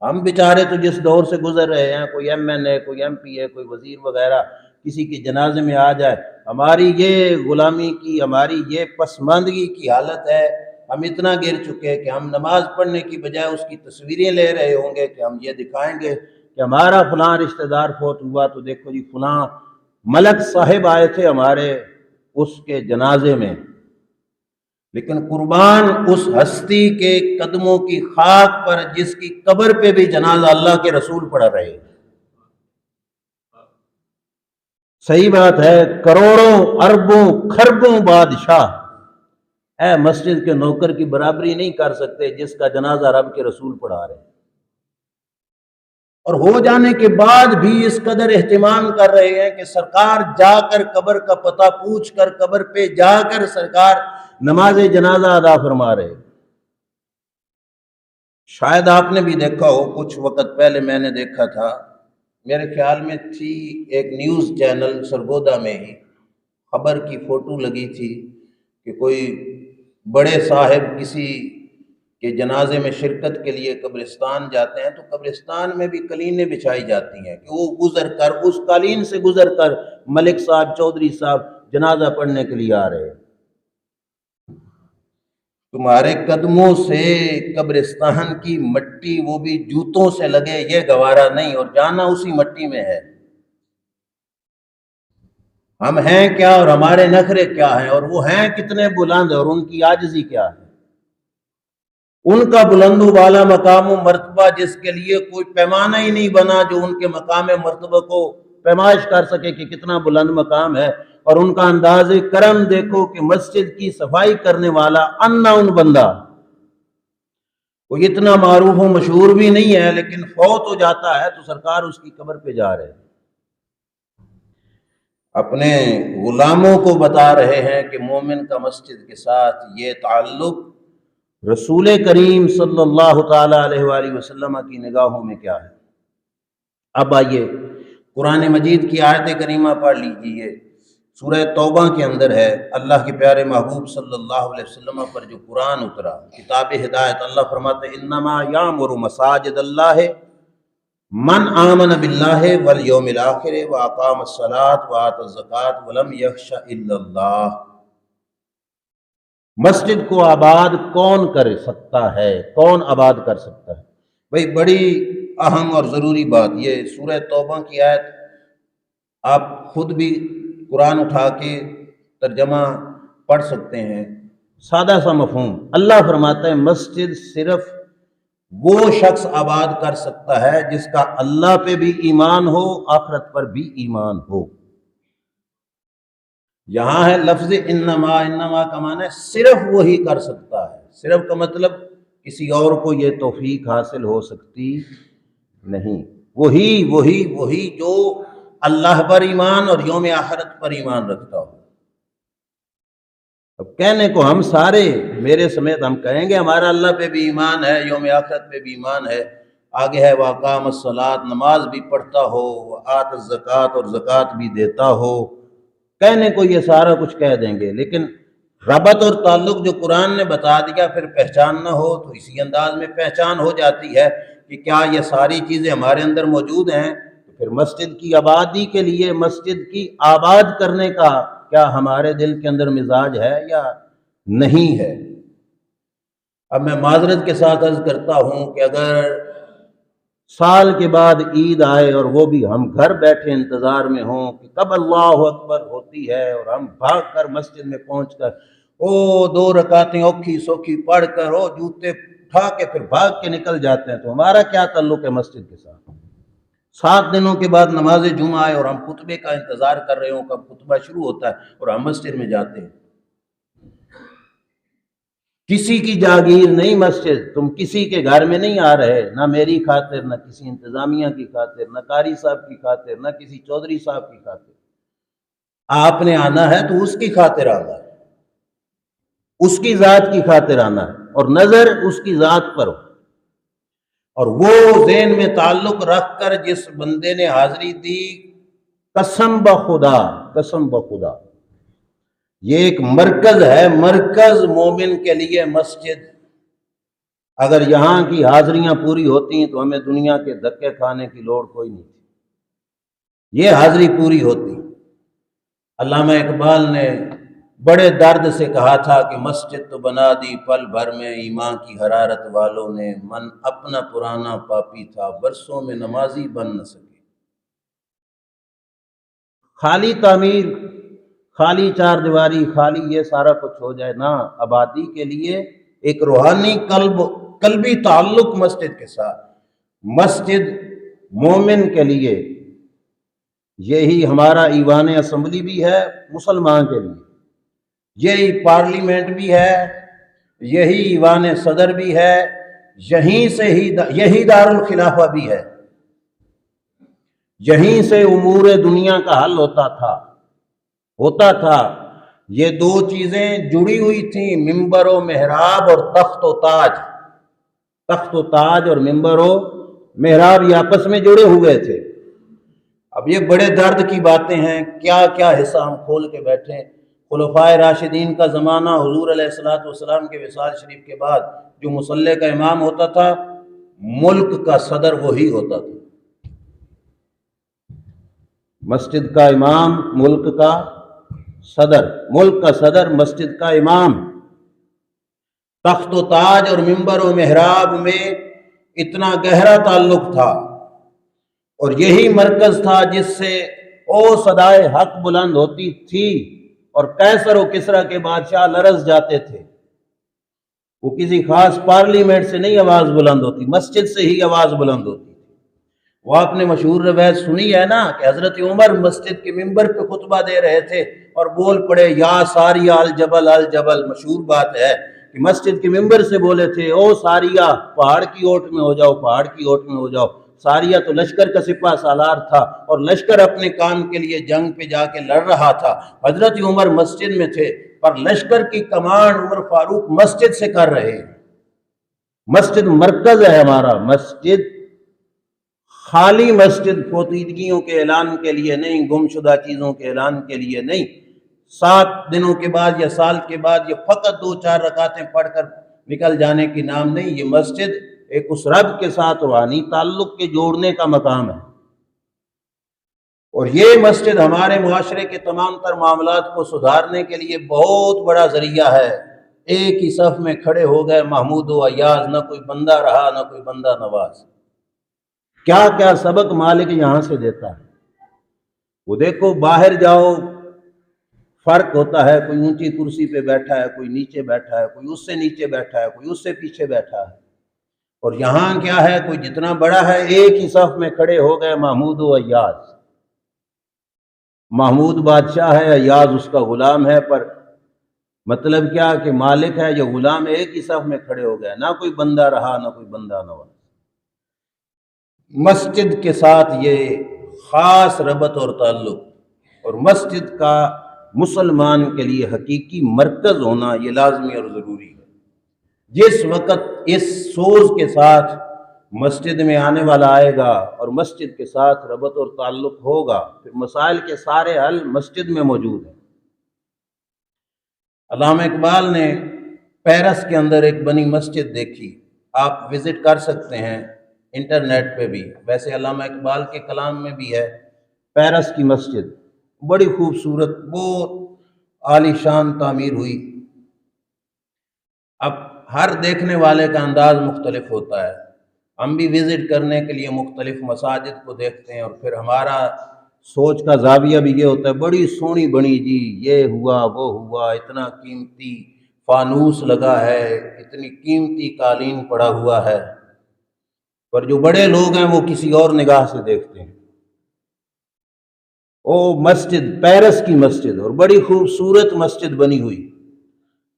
ہم بیچارے تو جس دور سے گزر رہے ہیں، کوئی ایم این اے، کوئی ایم پی اے، کوئی وزیر وغیرہ کسی کے جنازے میں آ جائے، ہماری یہ غلامی کی، ہماری یہ پسماندگی کی حالت ہے، ہم اتنا گر چکے کہ ہم نماز پڑھنے کی بجائے اس کی تصویریں لے رہے ہوں گے کہ ہم یہ دکھائیں گے کہ ہمارا فلاں رشتہ دار فوت ہوا تو دیکھو جی فلاں ملک صاحب آئے تھے ہمارے اس کے جنازے میں، لیکن قربان اس ہستی کے قدموں کی خاک پر جس کی قبر پہ بھی جنازہ اللہ کے رسول پڑھ رہے۔ صحیح بات ہے، کروڑوں اربوں خربوں بادشاہ اے مسجد کے نوکر کی برابری نہیں کر سکتے جس کا جنازہ رب کے رسول پڑھا رہے، اور ہو جانے کے بعد بھی اس قدر اہتمام کر رہے ہیں کہ سرکار جا کر قبر کا پتہ پوچھ کر قبر پہ جا کر سرکار نماز جنازہ ادا فرما رہے۔ شاید آپ نے بھی دیکھا ہو، کچھ وقت پہلے میں نے دیکھا تھا، میرے خیال میں تھی ایک نیوز چینل سرگودا میں ہی، خبر کی فوٹو لگی تھی کہ کوئی بڑے صاحب کسی کے جنازے میں شرکت کے لیے قبرستان جاتے ہیں، تو قبرستان میں بھی قالینیں بچھائی جاتی ہیں کہ وہ گزر کر اس قالین سے گزر کر ملک صاحب، چودھری صاحب جنازہ پڑھنے کے لیے آ رہے ہیں۔ تمہارے قدموں سے قبرستان کی مٹی، وہ بھی جوتوں سے لگے، یہ گوارا نہیں، اور جانا اسی مٹی میں ہے۔ ہم ہیں کیا اور ہمارے نخرے کیا ہیں، اور وہ ہیں کتنے بلند اور ان کی عاجزی کیا ہے۔ ان کا بلند و بالا مقام و مرتبہ جس کے لیے کوئی پیمانہ ہی نہیں بنا جو ان کے مقام مرتبہ کو پیمائش کر سکے کہ کتنا بلند مقام ہے، اور ان کا انداز کرم دیکھو کہ مسجد کی صفائی کرنے والا ان بندہ، کوئی اتنا معروف و مشہور بھی نہیں ہے، لیکن فوت ہو جاتا ہے تو سرکار اس کی قبر پہ جا رہے ہیں، اپنے غلاموں کو بتا رہے ہیں کہ مومن کا مسجد کے ساتھ یہ تعلق رسول کریم صلی اللہ تعالی علیہ وآلہ وسلم کی نگاہوں میں کیا ہے۔ اب آئیے قرآن مجید کی آیت کریمہ پڑھ لیجیے، سورہ توبہ کے اندر ہے، اللہ کے پیارے محبوب صلی اللہ علیہ وسلم پر جو قرآن اترا، کتاب ہدایت، اللہ فرماتے ہیں انما یعمر مساجد اللہ من آمن باللہ والیوم الآخر واقام الصلاۃ وآتى الزکاۃ ولم یخش الا اللہ۔ مسجد کو آباد کون کر سکتا ہے، کون آباد کر سکتا ہے؟ بھئی بڑی اہم اور ضروری بات، یہ سورہ توبہ کی آیت آپ خود بھی قرآن اٹھا کے ترجمہ پڑھ سکتے ہیں، سادہ سا مفہوم۔ اللہ فرماتا ہے مسجد صرف وہ شخص آباد کر سکتا ہے جس کا اللہ پہ بھی ایمان ہو، آخرت پر بھی ایمان ہو۔ یہاں ہے لفظ انما، انما کا معنی ہے صرف وہی کر سکتا ہے۔ صرف کا مطلب کسی اور کو یہ توفیق حاصل ہو سکتی نہیں، وہی جو اللہ پر ایمان اور یوم آخرت پر ایمان رکھتا ہو۔ اب کہنے کو ہم سارے، میرے سمیت ہم کہیں گے ہمارا اللہ پہ بھی ایمان ہے، یوم آخرت پہ بھی ایمان ہے، آگے ہے وَأَقَامَ الصَّلَاةَ، نماز بھی پڑھتا ہو، وَآتَ الزَّکَاةَ، اور زکوٰۃ بھی دیتا ہو، کہنے کو یہ سارا کچھ کہہ دیں گے، لیکن ربط اور تعلق جو قرآن نے بتا دیا پھر پہچان نہ ہو تو اسی انداز میں پہچان ہو جاتی ہے کہ کیا یہ ساری چیزیں ہمارے اندر موجود ہیں۔ تو پھر مسجد کی آبادی کے لیے، مسجد کی آباد کرنے کا کیا ہمارے دل کے اندر مزاج ہے یا نہیں ہے؟ اب میں معذرت کے ساتھ عرض کرتا ہوں کہ اگر سال کے بعد عید آئے اور وہ بھی ہم گھر بیٹھے انتظار میں ہوں کہ کب اللہ اکبر ہوتی ہے اور ہم بھاگ کر مسجد میں پہنچ کر 2 رکعتیں اوکھی سوکھی پڑھ کر جوتے اٹھا کے پھر بھاگ کے نکل جاتے ہیں، تو ہمارا کیا تعلق ہے مسجد کے ساتھ؟ 7 دنوں کے بعد نماز جمعہ آئے اور ہم خطبے کا انتظار کر رہے ہوں کب خطبہ شروع ہوتا ہے اور ہم مسجد میں جاتے ہیں۔ کسی کی جاگیر نہیں مسجد، تم کسی کے گھر میں نہیں آ رہے، نہ میری خاطر، نہ کسی انتظامیہ کی خاطر، نہ قاری صاحب کی خاطر، نہ کسی چودھری صاحب کی خاطر۔ آپ نے آنا ہے تو اس کی خاطر آنا ہے، اس کی ذات کی خاطر آنا ہے، اور نظر اس کی ذات پر ہو، اور وہ ذہن میں تعلق رکھ کر جس بندے نے حاضری دی، قسم بخدا، قسم بخدا، یہ ایک مرکز ہے، مرکز مومن کے لیے مسجد۔ اگر یہاں کی حاضریاں پوری ہوتی ہیں تو ہمیں دنیا کے دھکے کھانے کی لوڑ کوئی نہیں تھی، یہ حاضری پوری ہوتی۔ علامہ اقبال نے بڑے درد سے کہا تھا کہ مسجد تو بنا دی پل بھر میں ایمان کی حرارت والوں نے، من اپنا پرانا پاپی تھا برسوں میں نمازی بن نہ سکے۔ خالی تعمیر، خالی 4 دیواری، خالی یہ سارا کچھ ہو جائے نا، آبادی کے لیے ایک روحانی قلبی تعلق مسجد کے ساتھ، مسجد مومن کے لیے یہی ہمارا ایوان اسمبلی بھی ہے مسلمان کے لیے، یہی پارلیمنٹ بھی ہے، یہی ایوان صدر بھی ہے، یہی دارالخلافہ بھی ہے، یہیں سے امور دنیا کا حل ہوتا تھا۔ یہ 2 چیزیں جڑی ہوئی تھیں، منبر و محراب اور تخت و تاج۔ تخت و تاج اور منبر و محراب یہ آپس میں جڑے ہوئے تھے۔ اب یہ بڑے درد کی باتیں ہیں، کیا کیا حصہ ہم کھول کے بیٹھیں۔ خلفائے راشدین کا زمانہ، حضور علیہ الصلوۃ والسلام کے وصال شریف کے بعد جو مصلی کا امام ہوتا تھا، ملک کا صدر وہی ہوتا تھا۔ مسجد کا امام ملک کا صدر، ملک کا صدر مسجد کا امام۔ تخت و تاج اور منبر و محراب میں اتنا گہرا تعلق تھا، اور یہی مرکز تھا جس سے صدائے حق بلند ہوتی تھی، اور قیصر و کسریٰ کے بادشاہ لرز جاتے تھے۔ وہ کسی خاص پارلیمنٹ سے نہیں آواز بلند ہوتی، مسجد سے ہی آواز بلند ہوتی۔ وہ آپ نے مشہور روایت سنی ہے نا کہ حضرت عمر مسجد کے منبر پہ خطبہ دے رہے تھے اور بول پڑے یا ساریہ الجبل الجبل۔ مشہور بات ہے کہ مسجد کے منبر سے بولے تھے ساریہ پہاڑ کی اوٹ میں ہو جاؤ، پہاڑ کی اوٹ میں ہو جاؤ۔ ساریہ تو لشکر کا سپاہ سالار تھا اور لشکر اپنے کام کے لیے جنگ پہ جا کے لڑ رہا تھا، حضرت عمر مسجد میں تھے، پر لشکر کی کمانڈ عمر فاروق مسجد سے کر رہے ہیں۔ مسجد مرکز ہے ہمارا، مسجد خالی مسجد پوشیدگیوں کے اعلان کے لیے نہیں، گم شدہ چیزوں کے اعلان کے لیے نہیں، 7 دنوں کے بعد یا سال کے بعد یہ فقط 2-4 رکعتیں پڑھ کر نکل جانے کی نام نہیں۔ یہ مسجد ایک اس رب کے ساتھ روحانی تعلق کے جوڑنے کا مقام ہے، اور یہ مسجد ہمارے معاشرے کے تمام تر معاملات کو سدھارنے کے لیے بہت بڑا ذریعہ ہے۔ ایک ہی صف میں کھڑے ہو گئے محمود و ایاز، نہ کوئی بندہ رہا نہ کوئی بندہ نواز۔ کیا کیا سبق مالک یہاں سے دیتا ہے۔ وہ دیکھو باہر جاؤ، فرق ہوتا ہے، کوئی اونچی کرسی پہ بیٹھا ہے، کوئی نیچے بیٹھا ہے، کوئی اس سے نیچے بیٹھا ہے، کوئی اس سے پیچھے بیٹھا ہے۔ اور یہاں کیا ہے، کوئی جتنا بڑا ہے ایک ہی صف میں کھڑے ہو گئے محمود و ایاز۔ محمود بادشاہ ہے، ایاز اس کا غلام ہے، پر مطلب کیا کہ مالک ہے یا غلام ایک ہی صف میں کھڑے ہو گئے، نہ کوئی بندہ رہا نہ کوئی بندہ نہ ہوا۔ مسجد کے ساتھ یہ خاص ربط اور تعلق، اور مسجد کا مسلمان کے لیے حقیقی مرکز ہونا یہ لازمی اور ضروری ہے۔ جس وقت اس سوچ کے ساتھ مسجد میں آنے والا آئے گا اور مسجد کے ساتھ ربط اور تعلق ہوگا، پھر مسائل کے سارے حل مسجد میں موجود ہیں۔ علامہ اقبال نے پیرس کے اندر ایک بنی مسجد دیکھی، آپ وزٹ کر سکتے ہیں انٹرنیٹ پہ بھی، ویسے علامہ اقبال کے کلام میں بھی ہے۔ پیرس کی مسجد بڑی خوبصورت، بہت عالی شان تعمیر ہوئی۔ اب ہر دیکھنے والے کا انداز مختلف ہوتا ہے، ہم بھی وزٹ کرنے کے لیے مختلف مساجد کو دیکھتے ہیں، اور پھر ہمارا سوچ کا زاویہ بھی یہ ہوتا ہے بڑی سونی بنی جی، یہ ہوا وہ ہوا، اتنا قیمتی فانوس لگا ہے، اتنی قیمتی قالین پڑا ہوا ہے، پر جو بڑے لوگ ہیں وہ کسی اور نگاہ سے دیکھتے ہیں۔ وہ مسجد پیرس کی مسجد، اور بڑی خوبصورت مسجد بنی ہوئی۔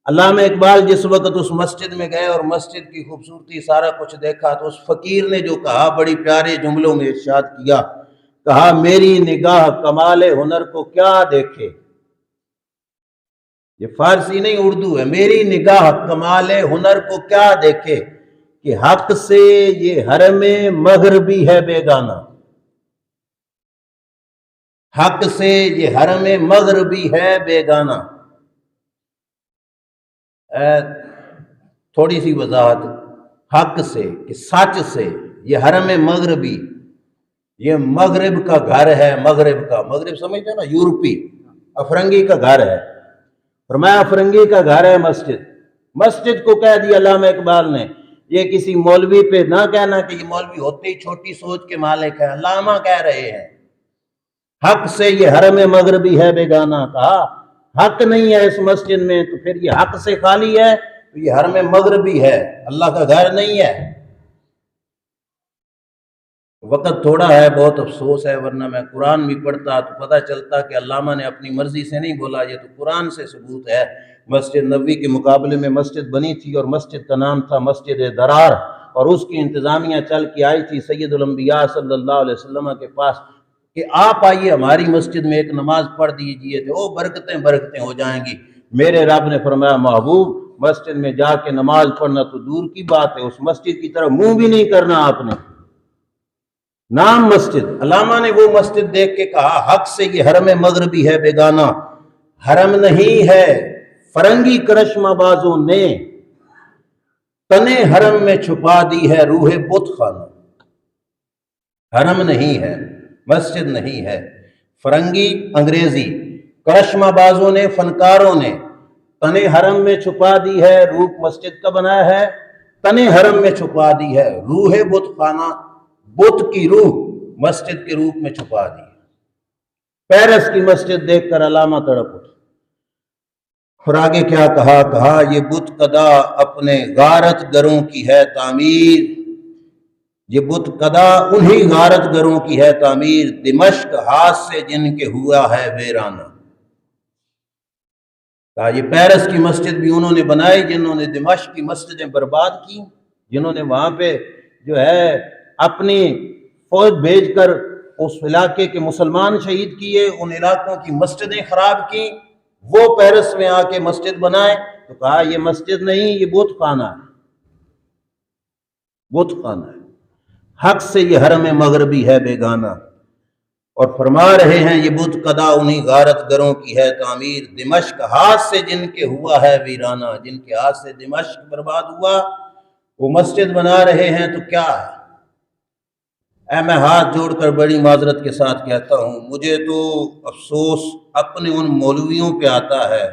علامہ اقبال جس وقت اس مسجد میں گئے اور مسجد کی خوبصورتی سارا کچھ دیکھا، تو اس فقیر نے جو کہا بڑی پیارے جملوں میں ارشاد کیا، کہا میری نگاہ کمال ہنر کو کیا دیکھے۔ یہ فارسی نہیں اردو ہے، میری نگاہ کمال ہنر کو کیا دیکھے، کہ حق سے یہ حرم مغربی ہے بیگانہ، حق سے یہ حرم مغربی ہے بیگانہ۔ تھوڑی سی وضاحت، حق سے کہ سچ سے، یہ حرم مغربی، یہ مغرب کا گھر ہے، مغرب کا، مغرب سمجھتے ہیں نا، یورپی، افرنگی کا گھر ہے، فرمایا افرنگی کا گھر ہے مسجد۔ مسجد کو کہہ دیا علامہ اقبال نے، یہ کسی مولوی پہ نہ کہنا کہ یہ مولوی ہوتے ہی چھوٹی سوچ کے مالک ہے، علامہ کہہ رہے ہیں حق سے یہ حرم مغربی ہے بیگانہ۔ کہا حق نہیں ہے اس مسجد میں تو پھر یہ حق سے خالی ہے، تو یہ حرم مغربی ہے، اللہ کا گھر نہیں ہے۔ وقت تھوڑا ہے، بہت افسوس ہے، ورنہ میں قرآن بھی پڑھتا تو پتہ چلتا کہ علامہ نے اپنی مرضی سے نہیں بولا، یہ تو قرآن سے ثبوت ہے۔ مسجد نبوی کے مقابلے میں مسجد بنی تھی، اور مسجد کا نام تھا مسجد درار، اور اس کی انتظامیہ چل کے آئی تھی سید الانبیاء صلی اللہ علیہ وسلم کے پاس کہ آپ آئیے ہماری مسجد میں ایک نماز پڑھ دیجئے، تو وہ برکتیں برکتیں ہو جائیں گی۔ میرے رب نے فرمایا محبوب مسجد میں جا کے نماز پڑھنا تو دور کی بات ہے، اس مسجد کی طرف منہ بھی نہیں کرنا آپ نے، نام مسجد۔ علامہ نے وہ مسجد دیکھ کے کہا حق سے یہ حرم مغربی ہے بیگانہ، حرم نہیں ہے، فرنگی کرشمہ بازوں نے تنے حرم میں چھپا دی ہے روح بت خانہ۔ حرم نہیں ہے، مسجد نہیں ہے، فرنگی انگریزی کرشمہ بازوں نے، فنکاروں نے تنے حرم میں چھپا دی ہے، روح مسجد کا بنایا ہے، تنے حرم میں چھپا دی ہے روح بت خانہ، بت کی روح مسجد کے روپ میں چھپا دی۔ پیرس کی مسجد دیکھ کر علامہ تڑپ اٹھے، اور آگے کیا کہا، کہا یہ بت کدا اپنے غارت گروں کی ہے تعمیر، یہ بت کدا انہی غارت گروں کی ہے تعمیر، دمشق ہاتھ سے جن کے ہوا ہے ویرانہ۔ کہا یہ پیرس کی مسجد بھی انہوں نے بنائی جنہوں نے دمشق کی مسجدیں برباد کی، جنہوں نے وہاں پہ جو ہے اپنی فوج بھیج کر اس علاقے کے مسلمان شہید کیے، ان علاقوں کی مسجدیں خراب کی، وہ پیرس میں آ کے مسجد بنائے۔ تو کہا یہ مسجد نہیں، یہ بت خانہ ہے، بت خانہ ہے، حق سے یہ حرم مغربی ہے بیگانہ۔ اور فرما رہے ہیں یہ بت کدا انہی غارت گروں کی ہے تعمیر، دمشق ہاتھ سے جن کے ہوا ہے ویرانہ، جن کے ہاتھ سے دمشق برباد ہوا وہ مسجد بنا رہے ہیں، تو کیا ہے؟ میں ہاتھ جوڑ کر بڑی معذرت کے ساتھ کہتا ہوں، مجھے تو افسوس اپنے ان مولویوں پہ آتا ہے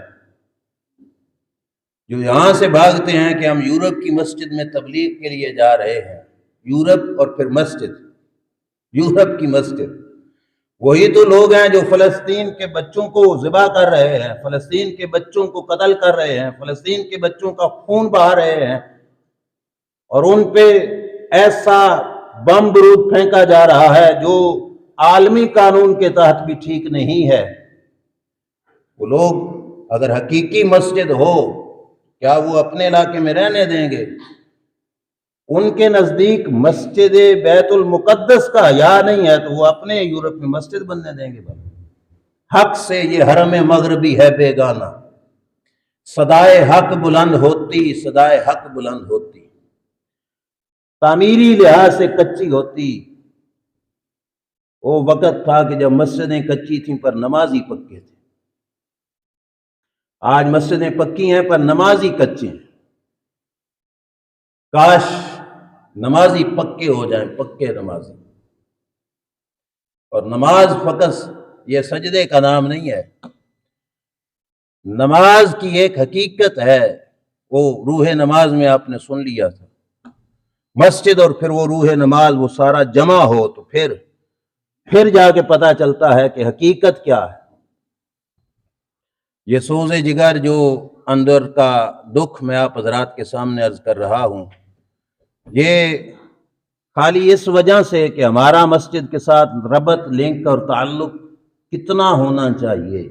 جو یہاں سے بھاگتے ہیں کہ ہم یورپ کی مسجد میں تبلیغ کے لیے جا رہے ہیں، یورپ اور پھر مسجد، یورپ کی مسجد، وہی تو لوگ ہیں جو فلسطین کے بچوں کو ذبح کر رہے ہیں، فلسطین کے بچوں کو قتل کر رہے ہیں، فلسطین کے بچوں کا خون بہا رہے ہیں، اور ان پہ ایسا بم برود پھینکا جا رہا ہے جو عالمی قانون کے تحت بھی ٹھیک نہیں ہے۔ وہ لوگ اگر حقیقی مسجد ہو کیا وہ اپنے علاقے میں رہنے دیں گے؟ ان کے نزدیک مسجد بیت المقدس کا حیا نہیں ہے تو وہ اپنے یورپ میں مسجد بننے دیں گے؟ حق سے یہ حرم مغربی ہے بیگانہ، صدائے حق بلند ہوتی، صدائے حق بلند ہوتی، تعمیری لحاظ سے کچی ہوتی۔ وہ وقت تھا کہ جب مسجدیں کچی تھیں پر نمازی پکے تھے، آج مسجدیں پکی ہیں پر نمازی کچے ہیں۔ کاش نمازی پکے ہو جائیں، پکے نمازی۔ اور نماز فقط یہ سجدے کا نام نہیں ہے، نماز کی ایک حقیقت ہے، وہ روح نماز میں آپ نے سن لیا تھا۔ مسجد اور پھر وہ روح نماز وہ سارا جمع ہو تو پھر جا کے پتہ چلتا ہے کہ حقیقت کیا ہے۔ یہ سوز جگر جو اندر کا دکھ میں آپ حضرات کے سامنے عرض کر رہا ہوں، یہ خالی اس وجہ سے کہ ہمارا مسجد کے ساتھ ربط، لنک اور تعلق کتنا ہونا چاہیے۔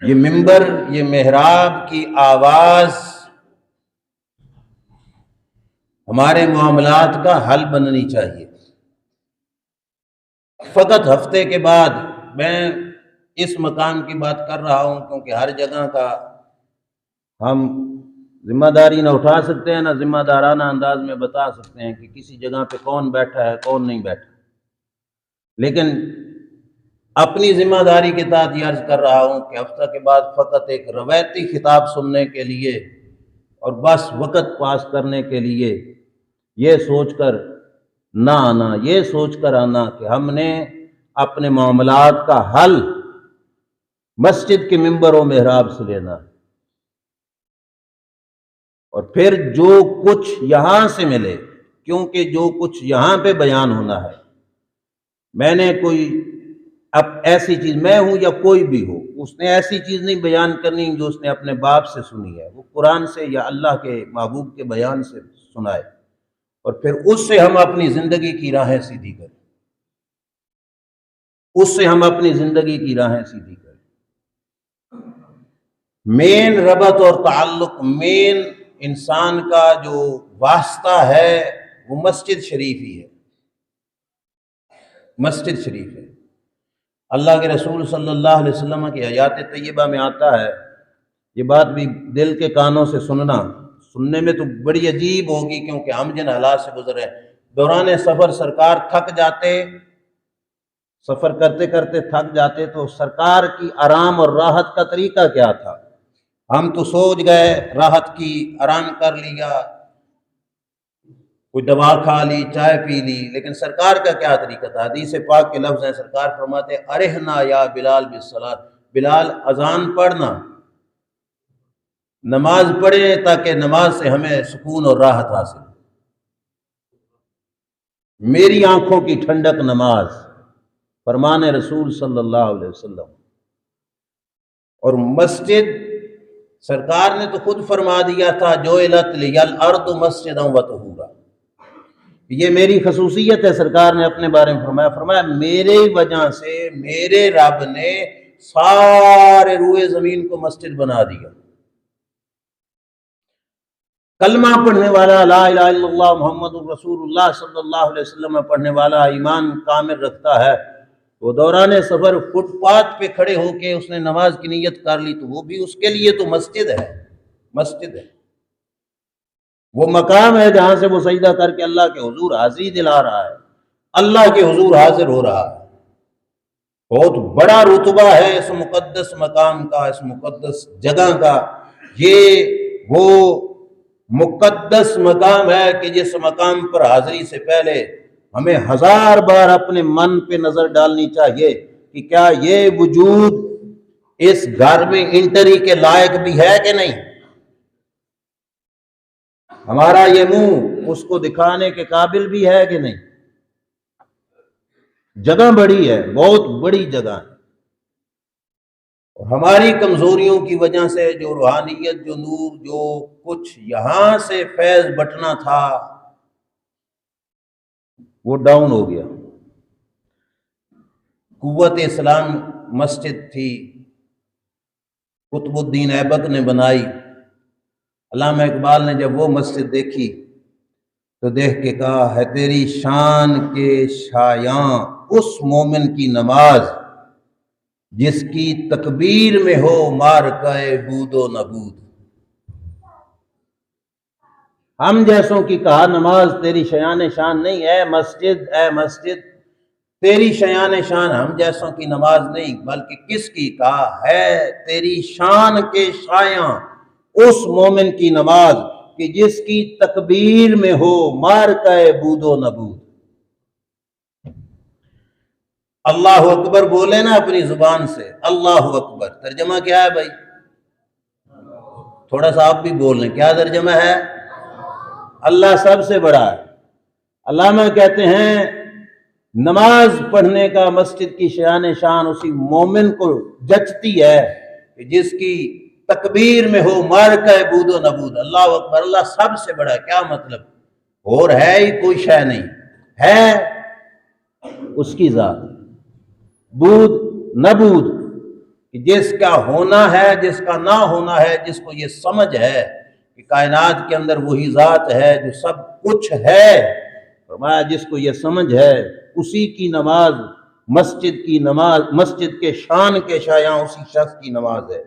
یہ منبر، یہ محراب کی آواز ہمارے معاملات کا حل بننی چاہیے۔ فقط ہفتے کے بعد میں اس مقام کی بات کر رہا ہوں کیونکہ ہر جگہ کا ہم ذمہ داری نہ اٹھا سکتے ہیں، نہ ذمہ دارانہ انداز میں بتا سکتے ہیں کہ کسی جگہ پہ کون بیٹھا ہے کون نہیں بیٹھا، لیکن اپنی ذمہ داری کے تحت یہ عرض کر رہا ہوں کہ ہفتہ کے بعد فقط ایک روایتی خطاب سننے کے لیے اور بس وقت پاس کرنے کے لیے یہ سوچ کر نہ آنا، یہ سوچ کر آنا کہ ہم نے اپنے معاملات کا حل مسجد کے منبر و محراب سے لینا، اور پھر جو کچھ یہاں سے ملے، کیونکہ جو کچھ یہاں پہ بیان ہونا ہے، میں نے کوئی اب ایسی چیز، میں ہوں یا کوئی بھی ہو، اس نے ایسی چیز نہیں بیان کرنی جو اس نے اپنے باپ سے سنی ہے، وہ قرآن سے یا اللہ کے محبوب کے بیان سے سنائے، اور پھر اس سے ہم اپنی زندگی کی راہیں سیدھی کریں، اس سے ہم اپنی زندگی کی راہیں سیدھی کریں۔ مین ربط اور تعلق، مین انسان کا جو واسطہ ہے وہ مسجد شریف ہی ہے، مسجد شریف ہے۔ اللہ کے رسول صلی اللہ علیہ وسلم کی حیات طیبہ میں آتا ہے، یہ بات بھی دل کے کانوں سے سننے میں تو بڑی عجیب ہوگی کیونکہ ہم جن حالات سے گزرے، دوران سفر سرکار تھک جاتے، سفر کرتے کرتے تھک جاتے، تو سرکار کی آرام اور راحت کا طریقہ کیا تھا؟ ہم تو سوچ گئے، راحت کی، آرام کر لیا، کوئی دوا کھا لی، چائے پی لی، لیکن سرکار کا کیا طریقہ تھا؟ حدیث پاک کے لفظ ہیں، سرکار فرماتے ارحنا یا بلال بالصلاۃ، بلال اذان پڑھنا، نماز پڑھیں تاکہ نماز سے ہمیں سکون اور راحت حاصل۔ میری آنکھوں کی ٹھنڈک نماز، فرمان رسول صلی اللہ علیہ وسلم۔ اور مسجد، سرکار نے تو خود فرما دیا تھا جعلت لی الارض مسجدا وطہورا، یہ میری خصوصیت ہے، سرکار نے اپنے بارے میں فرمایا میرے وجہ سے میرے رب نے سارے روئے زمین کو مسجد بنا دیا۔ کلمہ پڑھنے والا، لا الہ الا اللہ محمد رسول اللہ صلی اللہ علیہ وسلم پڑھنے والا ایمان کامل رکھتا ہے، وہ دوران سفر فٹ پاتھ پہ کھڑے ہو کے اس نے نماز کی نیت کر لی تو وہ بھی اس کے لیے تو مسجد ہے، مسجد ہے، وہ مقام ہے جہاں سے وہ سجدہ کر کے اللہ کے حضور حاضری دلا رہا ہے، اللہ کے حضور حاضر ہو رہا ہے۔ بہت بڑا رتبہ ہے اس مقدس مقام کا، اس مقدس جگہ کا۔ یہ وہ مقدس مقام ہے کہ جس مقام پر حاضری سے پہلے ہمیں 1000 بار اپنے من پہ نظر ڈالنی چاہیے کہ کیا یہ وجود اس گھر میں انٹری کے لائق بھی ہے کہ نہیں، ہمارا یہ منہ اس کو دکھانے کے قابل بھی ہے کہ نہیں۔ جگہ بڑی ہے، بہت بڑی جگہ ہے، اور ہماری کمزوریوں کی وجہ سے جو روحانیت، جو نور، جو کچھ یہاں سے فیض بٹنا تھا وہ ڈاؤن ہو گیا۔ قوت اسلام مسجد تھی، قطب الدین ایبک نے بنائی۔ علامہ اقبال نے جب وہ مسجد دیکھی تو دیکھ کے کہا ہے تیری شان کے شایاں اس مومن کی نماز جس کی تکبیر میں ہو مارکہ بود و نبود۔ ہم جیسوں کی کہا نماز تیری شایان شان نہیں، اے مسجد تیری شایان شان ہم جیسوں کی نماز نہیں، بلکہ کس کی کہا ہے تیری شان کے شایاں اس مومن کی نماز کہ جس کی تکبیر میں ہو مارکہ بود و نبود۔ اللہ اکبر بولے نا اپنی زبان سے، اللہ اکبر، ترجمہ کیا ہے بھائی؟ تھوڑا سا آپ بھی بول لیں، کیا ترجمہ ہے؟ اللہ سب سے بڑا ہے۔ علامہ کہتے ہیں نماز پڑھنے کا مسجد کی شان شان اسی مومن کو جچتی ہے کہ جس کی تکبیر میں ہو مارکہ بود و نبود۔ اللہ اکبر، اللہ سب سے بڑا ہے، کیا مطلب؟ اور ہے ہی کوئی شے نہیں، ہے اس کی ذات، بود نبود، جس کا ہونا ہے، جس کا نہ ہونا ہے، جس کو یہ سمجھ ہے کہ کائنات کے اندر وہی ذات ہے جو سب کچھ ہے، فرمایا جس کو یہ سمجھ ہے اسی کی نماز، مسجد کی نماز، مسجد کے شان کے شایاں اسی شخص کی نماز ہے۔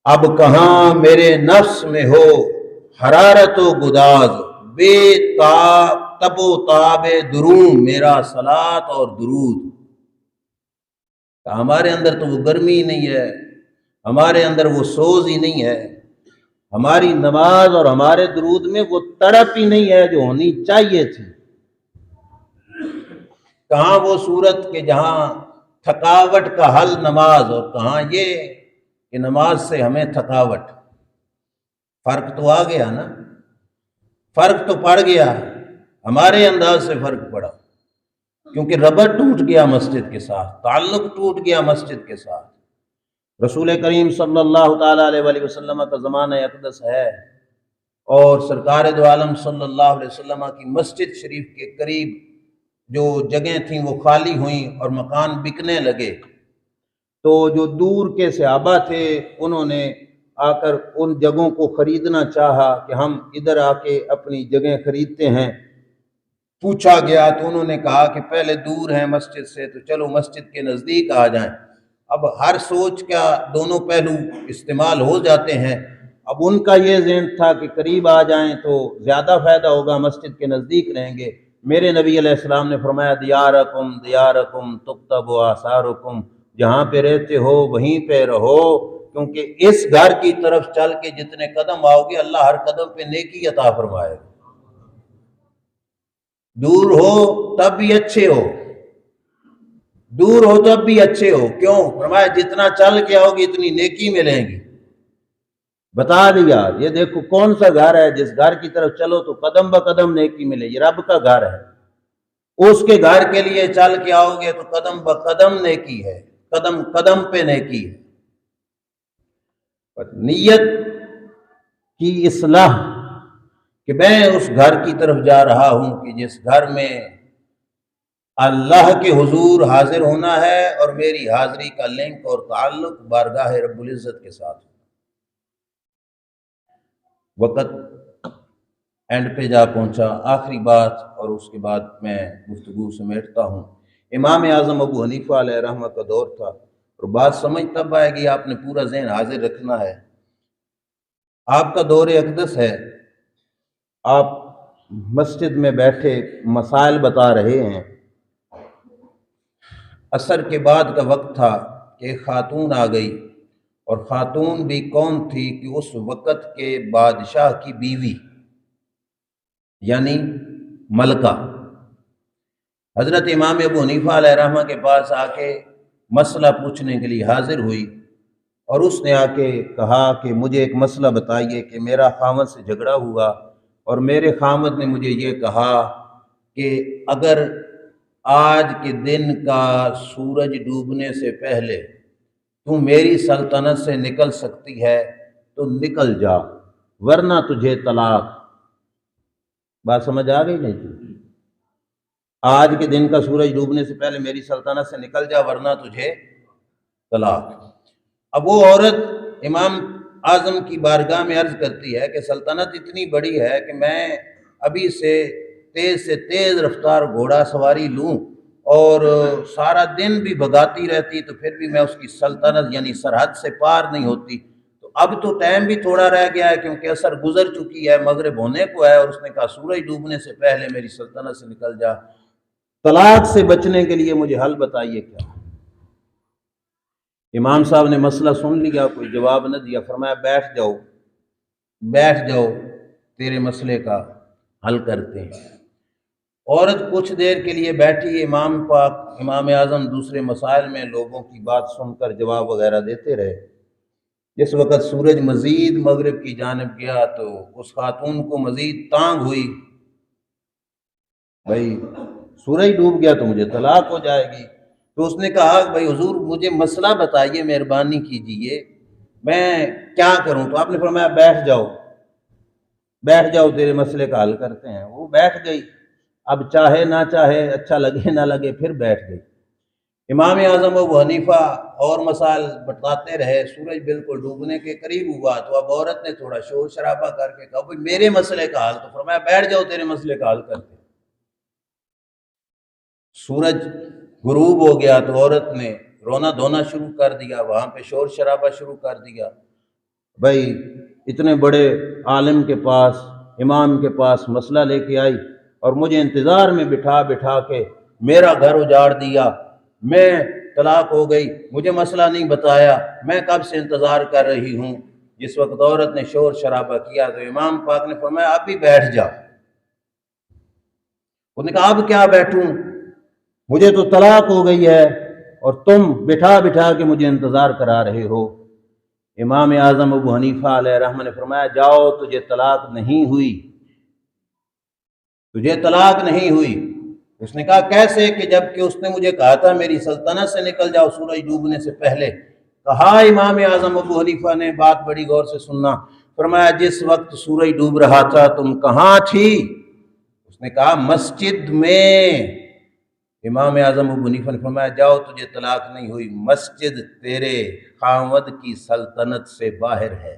اب کہاں میرے نفس میں ہو حرارت و گداز، بے تب و تاب درون میرا صلات اور درود۔ ہمارے اندر تو وہ گرمی ہی نہیں ہے، ہمارے اندر وہ سوز ہی نہیں ہے، ہماری نماز اور ہمارے درود میں وہ تڑپ ہی نہیں ہے جو ہونی چاہیے تھی۔ کہاں وہ صورت کہ جہاں تھکاوٹ کا حل نماز، اور کہاں یہ کہ نماز سے ہمیں تھکاوٹ۔ فرق تو آ گیا نا، فرق تو پڑ گیا، ہمارے انداز سے فرق پڑا، کیونکہ ربط ٹوٹ گیا مسجد کے ساتھ، تعلق ٹوٹ گیا مسجد کے ساتھ۔ رسول کریم صلی اللہ تعالیٰ علیہ وآلہ وسلم کا زمانہ اقدس ہے، اور سرکار دو عالم صلی اللہ علیہ وسلم کی مسجد شریف کے قریب جو جگہیں تھیں وہ خالی ہوئیں اور مکان بکنے لگے، تو جو دور کے صحابہ تھے انہوں نے آ کر ان جگہوں کو خریدنا چاہا کہ ہم ادھر آ کے اپنی جگہیں خریدتے ہیں۔ پوچھا گیا تو انہوں نے کہا کہ پہلے دور ہیں مسجد سے تو چلو مسجد کے نزدیک آ جائیں۔ اب ہر سوچ کا دونوں پہلو استعمال ہو جاتے ہیں، اب ان کا یہ ذہن تھا کہ قریب آ جائیں تو زیادہ فائدہ ہوگا، مسجد کے نزدیک رہیں گے۔ میرے نبی علیہ السلام نے فرمایا دیارکم دیارکم تکتب آثارکم، جہاں پہ رہتے ہو وہیں پہ رہو، کیونکہ اس گھر کی طرف چل کے جتنے قدم آؤ گے اللہ ہر قدم پہ نیکی عطا فرمائے گا۔ دور ہو تب بھی اچھے ہو، دور ہو تب بھی اچھے ہو، کیوں؟ فرمایا جتنا چل کے آؤ گی اتنی نیکی ملیں گی۔ بتا دیا یہ دیکھو کون سا گھر ہے جس گھر کی طرف چلو تو قدم بہ قدم نیکی ملے، یہ رب کا گھر ہے، اس کے گھر کے لیے چل کے آؤ گے تو قدم بہ قدم نیکی ہے، قدم قدم پہ نیکی ہے۔ نیت کی اصلاح کہ میں اس گھر کی طرف جا رہا ہوں کہ جس گھر میں اللہ کے حضور حاضر ہونا ہے اور میری حاضری کا لنک اور تعلق بارگاہ رب العزت کے ساتھ۔ وقت اینڈ پہ جا پہنچا، آخری بات اور اس کے بعد میں گفتگو سمیٹتا ہوں۔ امام اعظم ابو حنیفہ علیہ رحمہ کا دور تھا، اور بات سمجھ تب آئے گی، آپ نے پورا ذہن حاضر رکھنا ہے۔ آپ کا دور اقدس ہے، آپ مسجد میں بیٹھے مسائل بتا رہے ہیں۔ عصر کے بعد کا وقت تھا کہ ایک خاتون آ گئی، اور خاتون بھی کون تھی کہ اس وقت کے بادشاہ کی بیوی، یعنی ملکہ۔ حضرت امام ابو حنیفہ علیہ رحمہ کے پاس آ کے مسئلہ پوچھنے کے لیے حاضر ہوئی، اور اس نے آ کے کہا کہ مجھے ایک مسئلہ بتائیے کہ میرا خاوند سے جھگڑا ہوا، اور میرے خاوند نے مجھے یہ کہا کہ اگر آج کے دن کا سورج ڈوبنے سے پہلے تو میری سلطنت سے نکل سکتی ہے تو نکل جا، ورنہ تجھے طلاق۔ بات سمجھ آ گئی نہیں تھی؟ آج کے دن کا سورج ڈوبنے سے پہلے میری سلطنت سے نکل جا ورنہ تجھے طلاق۔ اب وہ عورت امام اعظم کی بارگاہ میں عرض کرتی ہے کہ سلطنت اتنی بڑی ہے کہ میں ابھی سے تیز رفتار گھوڑا سواری لوں اور سارا دن بھی بھگاتی رہتی تو پھر بھی میں اس کی سلطنت یعنی سرحد سے پار نہیں ہوتی۔ تو اب تو ٹائم بھی تھوڑا رہ گیا ہے کیونکہ عصر گزر چکی ہے، مغرب ہونے کو ہے، اور اس نے کہا سورج ڈوبنے سے پہلے میری سلطنت سے نکل جا۔ طلاق سے بچنے کے لیے مجھے حل بتائیے کیا؟ امام صاحب نے مسئلہ سن لیا، کوئی جواب نہ دیا، فرمایا بیٹھ جاؤ تیرے مسئلے کا حل کرتے ہیں۔ عورت کچھ دیر کے لیے بیٹھی، امام اعظم دوسرے مسائل میں لوگوں کی بات سن کر جواب وغیرہ دیتے رہے۔ جس وقت سورج مزید مغرب کی جانب گیا تو اس خاتون کو مزید تانگ ہوئی، بھائی سورج ڈوب گیا تو مجھے طلاق ہو جائے گی۔ تو اس نے کہا بھائی حضور مجھے مسئلہ بتائیے، مہربانی کیجئے، میں کیا کروں؟ تو آپ نے فرمایا بیٹھ جاؤ تیرے مسئلے کا حل کرتے ہیں۔ وہ بیٹھ گئی، اب چاہے نہ چاہے، اچھا لگے نہ لگے، پھر بیٹھ گئی۔ امام اعظم ابو حنیفہ اور مسائل بتاتے رہے، سورج بالکل ڈوبنے کے قریب ہوا تو اب عورت نے تھوڑا شور شرابہ کر کے کہا بھائی میرے مسئلے کا حل، تو فرمایا بیٹھ جاؤ تیرے مسئلے کا حل کرتے ہیں۔ سورج غروب ہو گیا تو عورت نے رونا دھونا شروع کر دیا، وہاں پہ شور شرابہ شروع کر دیا، بھائی اتنے بڑے عالم کے پاس، امام کے پاس مسئلہ لے کے آئی اور مجھے انتظار میں بٹھا کے میرا گھر اجاڑ دیا، میں طلاق ہو گئی، مجھے مسئلہ نہیں بتایا، میں کب سے انتظار کر رہی ہوں۔ جس وقت عورت نے شور شرابہ کیا تو امام پاک نے فرمایا اب بھی بیٹھ جا۔ انہوں نے کہا اب کیا بیٹھوں، مجھے تو طلاق ہو گئی ہے اور تم بٹھا کے مجھے انتظار کرا رہے ہو۔ امام اعظم ابو حنیفہ علیہ رحمہ نے فرمایا جاؤ تجھے طلاق نہیں ہوئی۔ اس نے کہا کیسے؟ کہ جب کہ اس نے مجھے کہا تھا میری سلطنت سے نکل جاؤ سورج ڈوبنے سے پہلے۔ کہا امام اعظم ابو حنیفہ نے، بات بڑی غور سے سننا، فرمایا جس وقت سورج ڈوب رہا تھا تم کہاں تھی؟ اس نے کہا مسجد میں۔ امام اعظم ابو حنیفہ نے فرمایا جاؤ تجھے طلاق نہیں ہوئی، مسجد تیرے خاوند کی سلطنت سے باہر ہے،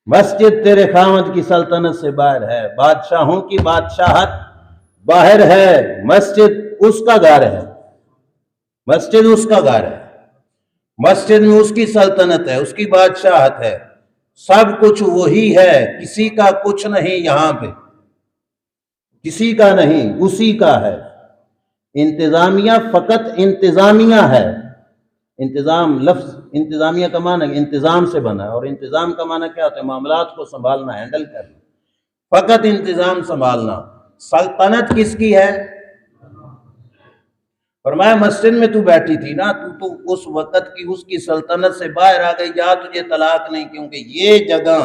مسجد تیرے خاوند کی سلطنت سے باہر ہے، بادشاہوں کی بادشاہت باہر ہے، مسجد اس کا گھر ہے، مسجد اس کا گھر ہے، مسجد میں اس کی سلطنت ہے، اس کی بادشاہت ہے، سب کچھ وہی ہے، کسی کا کچھ نہیں، یہاں پہ کسی کا نہیں، اسی کا ہے۔ انتظامیہ فقط انتظامیہ ہے، انتظام لفظ انتظامیہ کا معنی انتظام سے بنا ہے، اور انتظام کا معنی کیا ہوتا ہے؟ معاملات کو سنبھالنا، ہینڈل کرنا، فقط انتظام سنبھالنا۔ سلطنت کس کی ہے؟ فرمایا مسجد میں تو بیٹھی تھی نا، تو اس وقت کی اس کی سلطنت سے باہر آ گئی، جا تجھے طلاق نہیں، کیونکہ یہ جگہ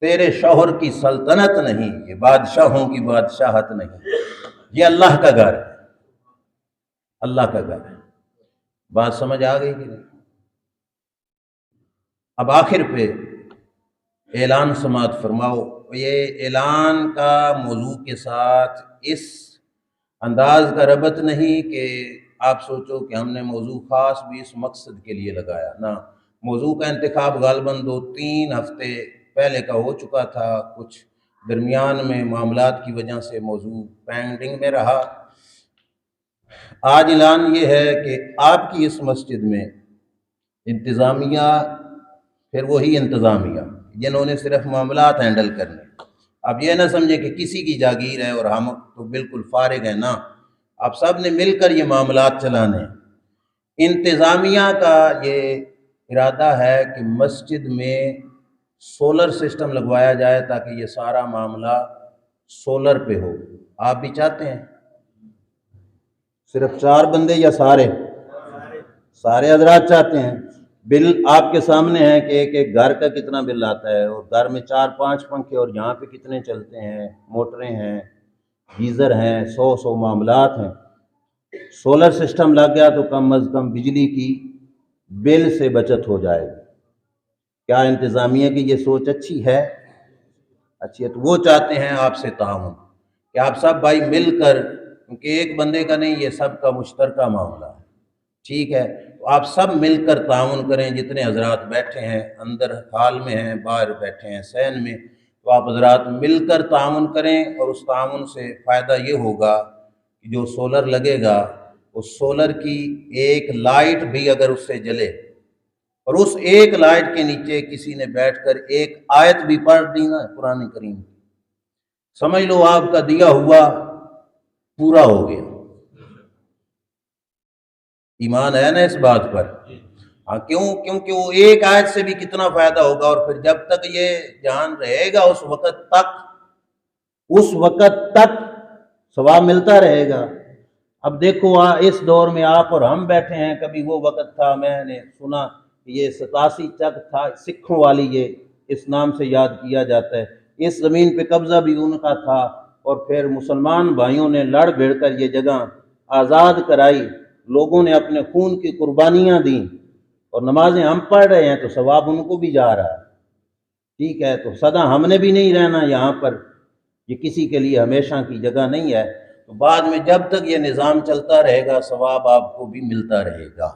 تیرے شوہر کی سلطنت نہیں، یہ بادشاہوں کی بادشاہت نہیں، یہ اللہ کا گھر ہے، اللہ کا گھر ہے۔ بات سمجھ آ گئی کہ نہیں؟ اب آخر پہ اعلان سماعت فرماؤ۔ یہ اعلان کا موضوع کے ساتھ اس انداز کا ربط نہیں کہ آپ سوچو کہ ہم نے موضوع خاص بھی اس مقصد کے لیے لگایا، نہ، موضوع کا انتخاب غالباً 2-3 ہفتے پہلے کا ہو چکا تھا، کچھ درمیان میں معاملات کی وجہ سے موضوع پینڈنگ میں رہا۔ آج اعلان یہ ہے کہ آپ کی اس مسجد میں انتظامیہ، پھر وہی انتظامیہ جنہوں نے صرف معاملات ہینڈل کرنے، اب یہ نہ سمجھے کہ کسی کی جاگیر ہے اور ہم تو بالکل فارغ ہیں، نہ، آپ سب نے مل کر یہ معاملات چلانے ہیں۔ انتظامیہ کا یہ ارادہ ہے کہ مسجد میں سولر سسٹم لگوایا جائے تاکہ یہ سارا معاملہ سولر پہ ہو۔ آپ بھی چاہتے ہیں؟ صرف 4 بندے یا سارے حضرات چاہتے ہیں؟ بل آپ کے سامنے ہے کہ ایک گھر کا کتنا بل آتا ہے، اور گھر میں 4-5 پنکھے، اور یہاں پہ کتنے چلتے ہیں، موٹریں ہیں، گیزر ہیں، 100 معاملات ہیں۔ سولر سسٹم لگ گیا تو کم از کم بجلی کی بل سے بچت ہو جائے گی۔ کیا انتظامیہ کی یہ سوچ اچھی ہے؟ اچھی ہے، تو وہ چاہتے ہیں آپ سے تعاون کہ آپ سب بھائی مل کر، کیونکہ ایک بندے کا نہیں، یہ سب کا مشترکہ معاملہ ہے، ٹھیک ہے؟ تو آپ سب مل کر تعاون کریں، جتنے حضرات بیٹھے ہیں اندر ہال میں ہیں، باہر بیٹھے ہیں سین میں، تو آپ حضرات مل کر تعاون کریں، اور اس تعاون سے فائدہ یہ ہوگا کہ جو سولر لگے گا اس سولر کی ایک لائٹ بھی اگر اس سے جلے، اور اس ایک لائٹ کے نیچے کسی نے بیٹھ کر ایک آیت بھی پڑھ دی نا قرآن کریم، سمجھ لو آپ کا دیا ہوا پورا ہو گیا۔ ایمان ہے نا اس بات پر؟ ہاں، کیونکہ وہ ایک آیت سے بھی کتنا فائدہ ہوگا، اور پھر جب تک یہ جان رہے گا اس وقت تک ثواب ملتا رہے گا۔ اب دیکھو اس دور میں آپ اور ہم بیٹھے ہیں، کبھی وہ وقت تھا، میں نے سنا یہ 87 چک تھا سکھوں والی، یہ اس نام سے یاد کیا جاتا ہے، اس زمین پہ قبضہ بھی ان کا تھا، اور پھر مسلمان بھائیوں نے لڑ بھیڑ کر یہ جگہ آزاد کرائی، لوگوں نے اپنے خون کی قربانیاں دیں، اور نمازیں ہم پڑھ رہے ہیں تو ثواب ان کو بھی جا رہا ہے، ٹھیک ہے؟ تو سدا ہم نے بھی نہیں رہنا یہاں پر، یہ کسی کے لیے ہمیشہ کی جگہ نہیں ہے، تو بعد میں جب تک یہ نظام چلتا رہے گا ثواب آپ کو بھی ملتا رہے گا،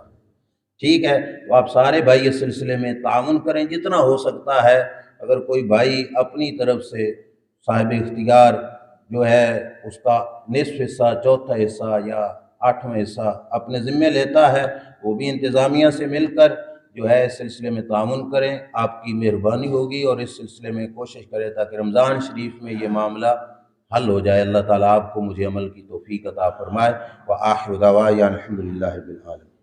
ٹھیک ہے؟ تو آپ سارے بھائی اس سلسلے میں تعاون کریں جتنا ہو سکتا ہے۔ اگر کوئی بھائی اپنی طرف سے صاحب اختیار جو ہے اس کا نصف حصہ، چوتھا حصہ یا 8واں حصہ اپنے ذمے لیتا ہے، وہ بھی انتظامیہ سے مل کر جو ہے اس سلسلے میں تعاون کریں، آپ کی مہربانی ہوگی، اور اس سلسلے میں کوشش کریں تاکہ رمضان شریف میں یہ معاملہ حل ہو جائے۔ اللہ تعالیٰ آپ کو مجھے عمل کی توفیق عطا فرمائے۔ وآخر دعوانا الحمدللہ رب العالمین۔